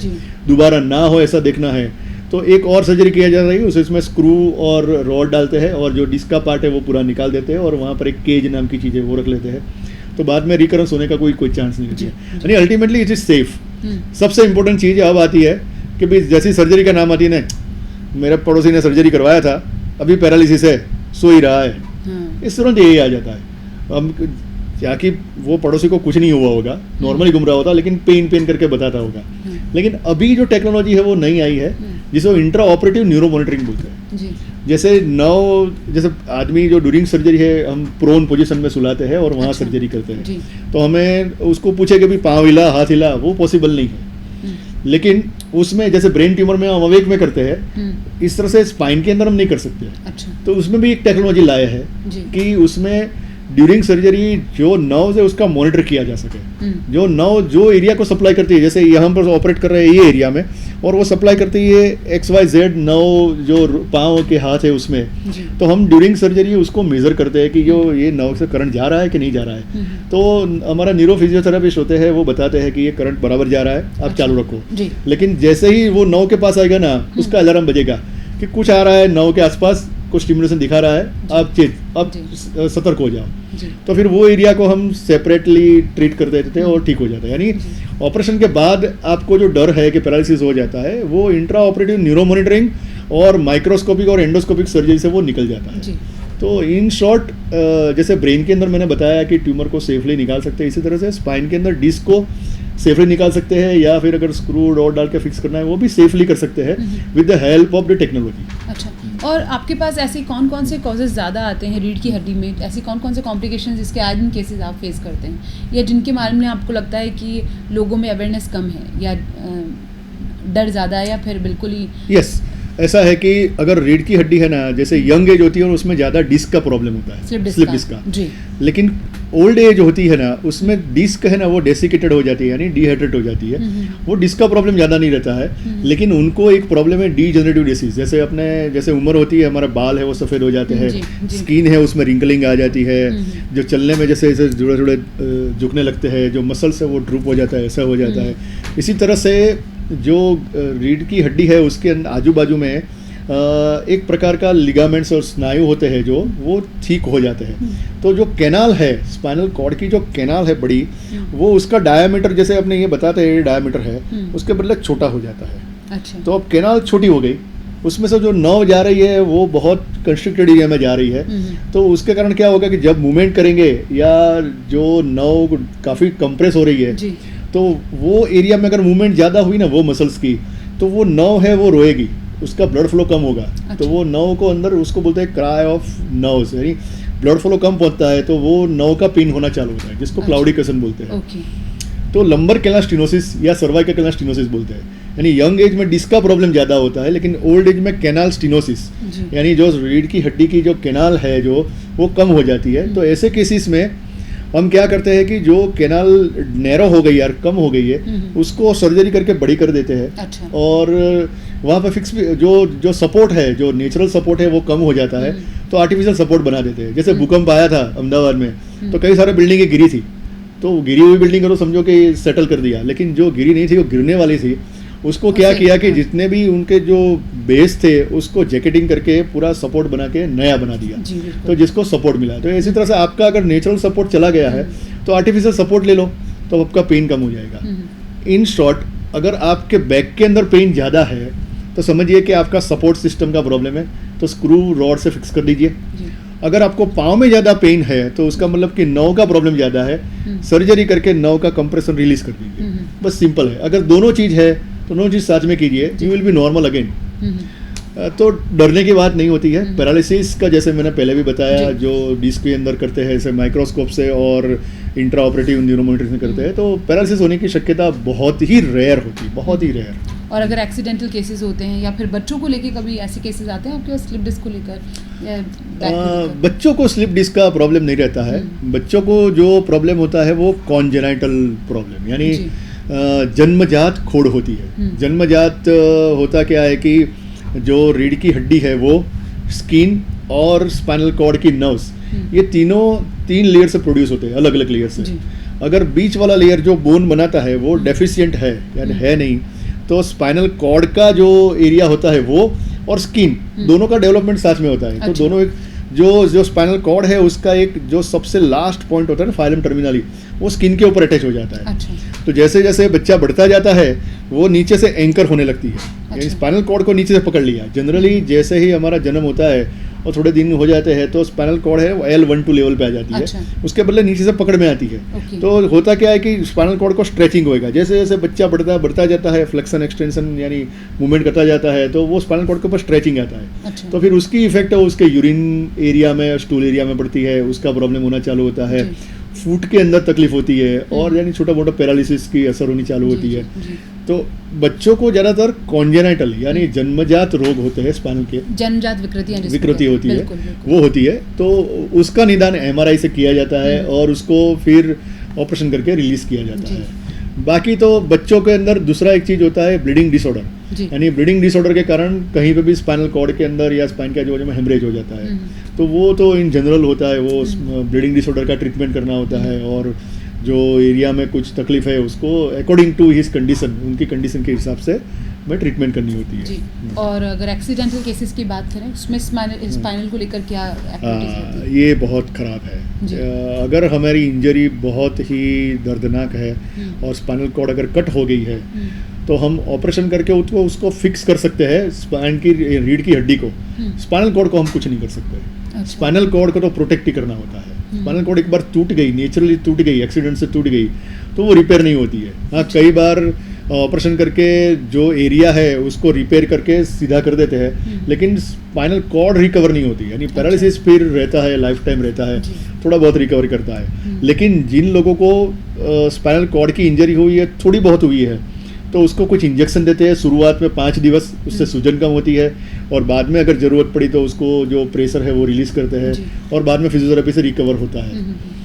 दोबारा ना हो ऐसा देखना है, तो एक और सर्जरी किया जा रही है, उसमें स्क्रू और रॉड डालते हैं और जो डिस्क का पार्ट है वो पूरा निकाल देते हैं और वहाँ पर एक केज नाम की चीज़ है वो रख लेते हैं, तो बाद में रिकरेंस होने का कोई चांस नहीं है। यानी अल्टीमेटली इट इज़ सेफ। सबसे इंपॉर्टेंट चीज़ अब आती है कि भाई जैसी सर्जरी का नाम आती है ना, मेरे पड़ोसी ने सर्जरी करवाया था, अभी पैरालिसिस है, सो ही रहा है, इस तुरंत यही आ जाता है। हम क्या कि वो पड़ोसी को कुछ नहीं हुआ होगा, नॉर्मली घूम रहा होता, लेकिन पेन करके बताता होगा। लेकिन अभी जो टेक्नोलॉजी है वो नई आई है, जिसे इंट्रा ऑपरेटिव न्यूरो मॉनिटरिंग बोलते हैं। जैसे आदमी जो ड्यूरिंग सर्जरी है हम प्रोन पोजीशन में सुलाते हैं और वहाँ सर्जरी करते हैं, तो हमें उसको पूछे कि भी पाँव हिला, हाथ हिला, वो पॉसिबल नहीं है। लेकिन उसमें जैसे ब्रेन ट्यूमर में हम अवेक में करते हैं, इस तरह से स्पाइन के अंदर हम नहीं कर सकते। अच्छा। तो उसमें भी एक टेक्नोलॉजी लाया है कि उसमें ड्यूरिंग सर्जरी जो नर्व्स है उसका मॉनिटर किया जा सके, जो नर्व जो एरिया को सप्लाई करती है, जैसे यहाँ पर ऑपरेट कर रहे हैं ये एरिया में, और वो सप्लाई करती है XYZ नर्व जो पाँव के हाथ है उसमें, तो हम ड्यूरिंग सर्जरी उसको मेजर करते हैं कि जो ये नर्व से करंट जा रहा है कि नहीं जा रहा है। तो हमारा न्यूरो फिजियोथेरेपिस्ट होते हैं, वो बताते हैं कि ये करंट बराबर जा रहा है, आप चालू रखो। लेकिन जैसे ही वो नर्व के पास आएगा ना, उसका अलार्म बजेगा कि कुछ आ रहा है नर्व के आसपास, कुछ स्टिमुलेशन दिखा रहा है, आप सतर्क हो जाओ। तो फिर वो एरिया को हम सेपरेटली ट्रीट कर देते थे और ठीक हो जाता है। यानी ऑपरेशन के बाद आपको जो डर है कि पैरालिसिस हो जाता है, वो इंट्रा ऑपरेटिव न्यूरो मॉनिटरिंग और माइक्रोस्कोपिक और एंडोस्कोपिक सर्जरी से वो निकल जाता है। तो इन शॉर्ट जैसे ब्रेन के अंदर मैंने बताया कि ट्यूमर को सेफली निकाल सकते हैं, इसी तरह से स्पाइन के अंदर डिस्क को सेफली निकाल सकते हैं, या फिर अगर स्क्रू रॉड डाल के फिक्स करना है वो भी सेफली कर सकते हैं with the help of the technology. अच्छा, और आपके पास ऐसे कौन से कॉजेज ज़्यादा आते हैं रीढ़ की हड्डी में, ऐसे कौन से कॉम्प्लिकेशंस जिसके आदमी केसेस आप फेस करते हैं, या जिनके बारे में आपको लगता है कि लोगों में अवेयरनेस कम है, या डर ज़्यादा है, या फिर बिल्कुल ही? यस, ऐसा है कि अगर रीढ़ की हड्डी है ना, जैसे यंग एज होती है और उसमें ज़्यादा डिस्क का प्रॉब्लम होता है, स्लिप डिस्क का। जी। लेकिन ओल्ड एज होती है ना, उसमें डिस्क है ना वो डेसिकेटेड हो जाती है, यानी डिहाइड्रेट हो जाती है। वो डिस्क का प्रॉब्लम ज़्यादा नहीं रहता है, लेकिन उनको एक प्रॉब्लम है डीजनरेटिव डिसीज। जैसे उम्र होती है, हमारा बाल है वो सफ़ेद हो जाते हैं, स्किन है उसमें रिंकलिंग आ जाती है, जो चलने में जैसे जुड़े जुड़े झुकने लगते हैं, जो मसल्स है वो ड्रूप हो जाता है, ऐसा हो जाता है। इसी तरह से जो रीढ़ की हड्डी है उसके आजू बाजू में एक प्रकार का लिगामेंट्स और स्नायु होते हैं जो वो ठीक हो जाते हैं। तो जो कैनाल है, स्पाइनल कॉर्ड की जो कैनाल है बड़ी, वो उसका डायमीटर, जैसे अपने ये बताते हैं डायमीटर है, उसके बदले छोटा हो जाता है। अच्छा। तो अब कैनाल छोटी हो गई, उसमें से जो नर्व जा रही है वो बहुत कंस्ट्रिक्टेड एरिया में जा रही है। तो उसके कारण क्या होगा कि जब मूवमेंट करेंगे या जो नर्व काफ़ी कंप्रेस हो रही है, तो वो एरिया में अगर मूवमेंट ज़्यादा हुई ना वो मसल्स की, तो वो नर्व है वो रोएगी, उसका ब्लड फ्लो कम होगा। अच्छा। तो वो नर्व को अंदर उसको बोलते हैं क्राई ऑफ नर्व्स, यानी ब्लड फ्लो कम पहुंचता है तो वो नर्व का पेन होना चालू होता है, जिसको क्लाउडी कसन बोलते हैं। तो लंबर कैनाल स्टेनोसिस या सर्वाइकल कैनाल स्टेनोसिस बोलते हैं। यानी यंग एज में डिस्क का प्रॉब्लम ज़्यादा होता है, लेकिन ओल्ड एज में कैनाल स्टेनोसिस, यानी जो रीढ़ की हड्डी की जो कैनाल है जो वो कम हो जाती है। तो ऐसे केसेस में हम क्या करते हैं कि जो कैनाल नैरो हो गई यार, कम हो गई है, उसको सर्जरी करके बड़ी कर देते हैं। अच्छा। और वहाँ पर फिक्स जो सपोर्ट है, जो नेचुरल सपोर्ट है वो कम हो जाता है, तो आर्टिफिशियल सपोर्ट बना देते हैं। जैसे भूकंप आया था अहमदाबाद में, तो कई सारे बिल्डिंगें गिरी थी, तो गिरी हुई बिल्डिंग को तो समझो कि सेटल कर दिया, लेकिन जो गिरी नहीं थी, वो गिरने वाली थी, उसको क्या किया कि जितने भी उनके जो बेस थे उसको जैकेटिंग करके पूरा सपोर्ट बना के नया बना दिया, तो जिसको सपोर्ट मिला। तो इसी तरह से आपका अगर नेचुरल सपोर्ट चला गया है तो आर्टिफिशियल सपोर्ट ले लो, तो आपका पेन कम हो जाएगा। इन शॉर्ट, अगर आपके बैक के अंदर पेन ज़्यादा है तो समझिए कि आपका सपोर्ट सिस्टम का प्रॉब्लम है, तो स्क्रू रॉड से फिक्स कर दीजिए। अगर आपको पाँव में ज़्यादा पेन है तो उसका मतलब कि नर्व का प्रॉब्लम ज़्यादा है, सर्जरी करके नर्व का कंप्रेशन रिलीज कर दीजिए, बस सिंपल है। अगर दोनों चीज़ है तो दोनों चीज़ साथ में कीजिए, you will be normal again. तो डरने की बात नहीं होती है। पैरालिसिस का जैसे मैंने पहले भी बताया, जो डिस्क के अंदर करते हैं जैसे माइक्रोस्कोप से और इंट्रा ऑपरेटिव न्यूरोमोनिटरिंग में करते हैं, तो पैरालिसिस होने की शक्यता बहुत ही रेयर होती है, बहुत ही रेयर। और अगर एक्सीडेंटल केसेस होते हैं या फिर बच्चों को लेके कभी ऐसे केसेस आते हैं आपके पास स्लिप डिस्क को लेकर या बैक को लेकर? बच्चों को स्लिप डिस्क का प्रॉब्लम नहीं रहता है। बच्चों को जो प्रॉब्लम होता है वो कॉन्जेनाइटल प्रॉब्लम, यानी जन्मजात खोड़ होती है। जन्मजात होता क्या है कि जो रीढ़ की हड्डी है वो स्किन और स्पाइनल कॉर्ड की नर्व्स, ये तीन लेयर से प्रोड्यूस होते हैं, अलग अलग लेयर से। अगर बीच वाला लेयर जो बोन बनाता है वो डेफिशिएंट है यानी है नहीं, तो स्पाइनल कॉर्ड का जो एरिया होता है वो और स्किन दोनों का डेवलपमेंट साथ में होता है। तो दोनों एक जो स्पाइनल कॉर्ड है उसका एक जो सबसे लास्ट पॉइंट होता है ना, फाइलम टर्मिनली, वो स्किन के ऊपर अटैच हो जाता है। तो जैसे जैसे बच्चा बढ़ता जाता है वो नीचे से एंकर होने लगती है, यानी स्पाइनल कॉर्ड को नीचे से पकड़ लिया। जनरली जैसे ही हमारा जन्म होता है और थोड़े दिन हो जाते हैं तो स्पाइनल कॉर्ड है वो L1-2 लेवल पे आ जाती है, उसके बदले नीचे से पकड़ में आती है। तो होता क्या है कि स्पाइनल कॉर्ड को स्ट्रेचिंग होएगा, जैसे जैसे बच्चा बढ़ता जाता है, फ्लेक्शन एक्सटेंशन यानी मूवमेंट करता जाता है, तो वो स्पाइनल कॉर्ड के ऊपर स्ट्रेचिंग आता है। तो फिर उसकी इफेक्ट उसके यूरिन एरिया में, स्टूल एरिया में पड़ती है, उसका प्रॉब्लम होना चालू होता है, फुट के अंदर तकलीफ होती है, और यानी छोटा मोटा पैरालिसिस की असर होनी चालू होती है। तो बच्चों को ज़्यादातर कॉन्जेनाइटल यानी जन्मजात रोग होते हैं, स्पाइनल के जन्मजात विकृति होती है, वो होती है। तो उसका निदान MRI से किया जाता है और उसको फिर ऑपरेशन करके रिलीज किया जाता है। बाकी तो बच्चों के अंदर दूसरा एक चीज़ होता है ब्लीडिंग डिसऑर्डर, यानी ब्लीडिंग डिसऑर्डर के कारण कहीं पे भी स्पाइनल कॉर्ड के अंदर या स्पाइन के आजू-बाजू में हेमरेज हो जाता है। तो वो तो इन जनरल होता है, वो ब्लीडिंग डिसऑर्डर का ट्रीटमेंट करना होता है, और जो एरिया में कुछ तकलीफ है उसको अकॉर्डिंग टू हिज कंडीशन, उनकी कंडीशन के हिसाब से में ट्रीटमेंट करनी होती है। जी। और अगर एक्सीडेंटल केसेस की बात करें उसमें स्पाइनल को लेकर क्या एक्टिविटीज होती है? ये बहुत ख़राब है। अगर हमारी इंजरी बहुत ही दर्दनाक है और स्पाइनल कॉर्ड अगर कट हो गई है तो हम ऑपरेशन करके उसको फिक्स कर सकते हैं, स्पाइन की रीढ़ की हड्डी को। स्पाइनल कॉर्ड को हम कुछ नहीं कर सकते। स्पाइनल कॉर्ड को तो प्रोटेक्ट ही करना होता है। स्पाइनल कॉर्ड एक बार टूट गई, नेचुरली टूट गई, एक्सीडेंट से टूट गई, तो वो रिपेयर नहीं होती है। हाँ, कई बार ऑपरेशन करके जो एरिया है उसको रिपेयर करके सीधा कर देते हैं, लेकिन स्पाइनल कॉर्ड रिकवर नहीं होती, यानी पैरालिसिस फिर रहता है, लाइफ टाइम रहता है, थोड़ा बहुत रिकवर करता है। लेकिन जिन लोगों को स्पाइनल कॉर्ड की इंजरी हुई है, थोड़ी बहुत हुई है, तो उसको कुछ इंजेक्शन देते हैं शुरुआत में 5 दिवस, उससे सूजन कम होती है, और बाद में अगर ज़रूरत पड़ी तो उसको जो प्रेशर है वो रिलीज़ करते हैं, और बाद में फिजियोथेरेपी से रिकवर होता है।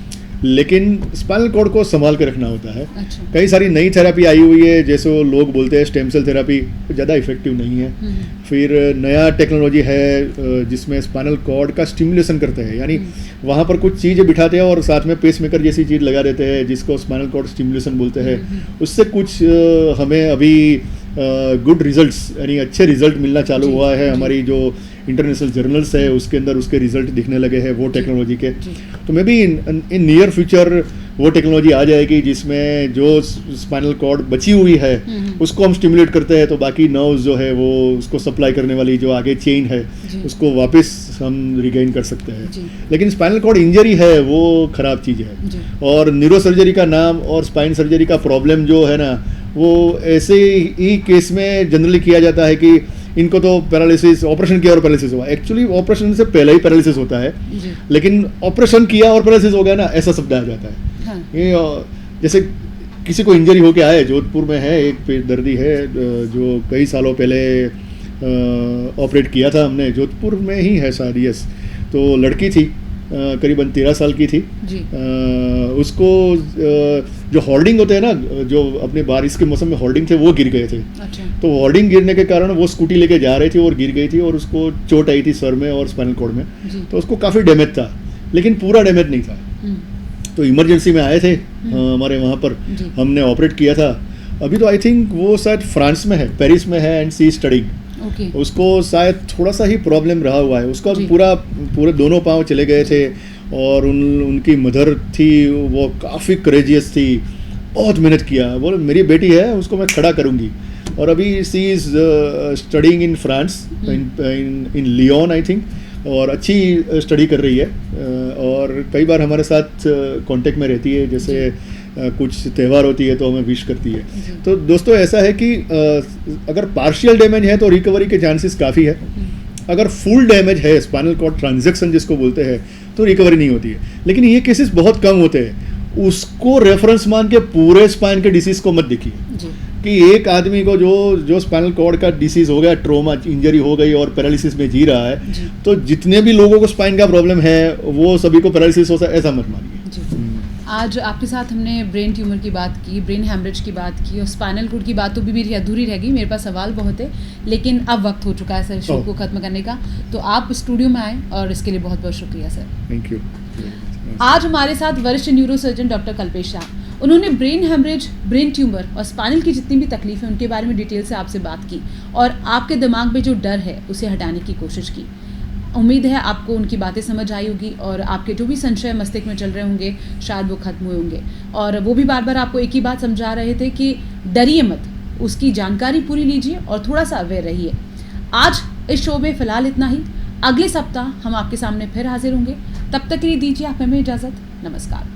लेकिन स्पाइनल कॉर्ड को संभाल के रखना होता है। अच्छा। कई सारी नई थेरेपी आई हुई है, जैसे वो लोग बोलते हैं स्टेम सेल थेरेपी, ज़्यादा इफेक्टिव नहीं है। फिर नया टेक्नोलॉजी है जिसमें स्पाइनल कॉर्ड का स्टिमुलेशन करते हैं, यानी वहाँ पर कुछ चीज़ें बिठाते हैं और साथ में पेसमेकर जैसी चीज़ लगा देते हैं, जिसको स्पाइनल कॉर्ड स्टिमुलेशन बोलते हैं। उससे कुछ हमें अभी गुड रिजल्ट्स, यानी अच्छे रिजल्ट मिलना चालू हुआ है। हमारी जो इंटरनेशनल जर्नल्स है उसके अंदर उसके रिजल्ट दिखने लगे हैं वो टेक्नोलॉजी के। तो may be in near future वो टेक्नोलॉजी आ जाएगी जिसमें जो स्पाइनल कॉर्ड बची हुई है उसको हम स्टिमुलेट करते हैं, तो बाकी नर्व्स जो है वो उसको सप्लाई करने वाली जो आगे चेन है उसको वापस हम रिगेन कर सकते हैं। लेकिन स्पाइनल कॉर्ड इंजरी है वो ख़राब चीज़ है, और न्यूरो सर्जरी का नाम और स्पाइन सर्जरी का प्रॉब्लम जो है ना, वो ऐसे ही केस में जनरली किया जाता है कि इनको तो पैरालिसिस, ऑपरेशन किया और पैरालिसिस हुआ। एक्चुअली ऑपरेशन से पहले ही पैरालिसिस होता है, लेकिन ऑपरेशन किया और पैरालिसिस हो गया ना, ऐसा शब्द आ जाता है। हाँ। ये जैसे किसी को इंजरी होके आए, जोधपुर में है एक पेट दर्दी है जो कई सालों पहले ऑपरेट किया था हमने, जोधपुर में ही है शायद, यस। तो लड़की थी, करीबन 13 साल की थी। उसको जो होल्डिंग होते हैं ना, जो अपने बारिश के मौसम में होल्डिंग थे वो गिर गए थे। अच्छा। तो होल्डिंग गिरने के कारण वो स्कूटी लेके जा रही थी और गिर गई थी, और उसको चोट आई थी सर में और स्पाइनल कॉर्ड में। तो उसको काफ़ी डैमेज था, लेकिन पूरा डैमेज नहीं था। तो इमरजेंसी में आए थे हमारे वहाँ पर, हमने ऑपरेट किया था। अभी तो आई थिंक वो शायद फ्रांस में है, पेरिस में है, एंड सी स्टडिंग। उसको शायद थोड़ा सा ही प्रॉब्लम रहा हुआ है। उसका पूरे दोनों पाँव चले गए थे, और उनकी मदर थी वो काफ़ी करेजियस थी, बहुत मेहनत किया, बोले मेरी बेटी है उसको मैं खड़ा करूँगी। और अभी she is studying in France, in Lyon I think, और अच्छी स्टडी कर रही है, और कई बार हमारे साथ कांटेक्ट में रहती है, जैसे कुछ त्यौहार होती है तो हमें विश करती है। तो दोस्तों ऐसा है कि अगर पार्शियल डैमेज है तो रिकवरी के चांसेस काफ़ी है। अगर फुल डैमेज है, स्पाइनल कॉर्ड ट्रांजैक्शन जिसको बोलते हैं, तो रिकवरी नहीं होती है। लेकिन ये केसेस बहुत कम होते हैं। उसको रेफरेंस मान के पूरे स्पाइन के डिसीज़ को मत देखिए कि एक आदमी को जो स्पाइनल कॉर्ड का डिसीज़ हो गया, ट्रोमा इंजरी हो गई और पैरालिसिस में जी रहा है, तो जितने भी लोगों को स्पाइन का प्रॉब्लम है वो सभी को पैरालिसिस हो सकता, ऐसा मत मानिए। आज आपके साथ हमने ब्रेन ट्यूमर की बात की, ब्रेन हैमरेज की बात की, और स्पाइनल कॉर्ड की बात तो भी अधूरी रह गई। मेरे पास सवाल बहुत है, लेकिन अब वक्त हो चुका है सर शो को ख़त्म करने का। तो आप स्टूडियो में आए और इसके लिए बहुत बहुत शुक्रिया सर। Thank you. आज हमारे साथ वरिष्ठ न्यूरोसर्जन डॉक्टर कल्पेश शाह, उन्होंने ब्रेन हैमरेज, ब्रेन ट्यूमर और स्पाइनल की जितनी भी तकलीफ है उनके बारे में डिटेल से आपसे बात की, और आपके दिमाग में जो डर है उसे हटाने की कोशिश की। उम्मीद है आपको उनकी बातें समझ आई होगी, और आपके जो भी संशय मस्तिष्क में चल रहे होंगे शायद वो खत्म हुए होंगे। और वो भी बार बार आपको एक ही बात समझा रहे थे कि डरिए मत, उसकी जानकारी पूरी लीजिए और थोड़ा सा अवेयर रहिए। आज इस शो में फ़िलहाल इतना ही। अगले सप्ताह हम आपके सामने फिर हाजिर होंगे। तब तक के लिए दीजिए आप हमें इजाज़त। नमस्कार।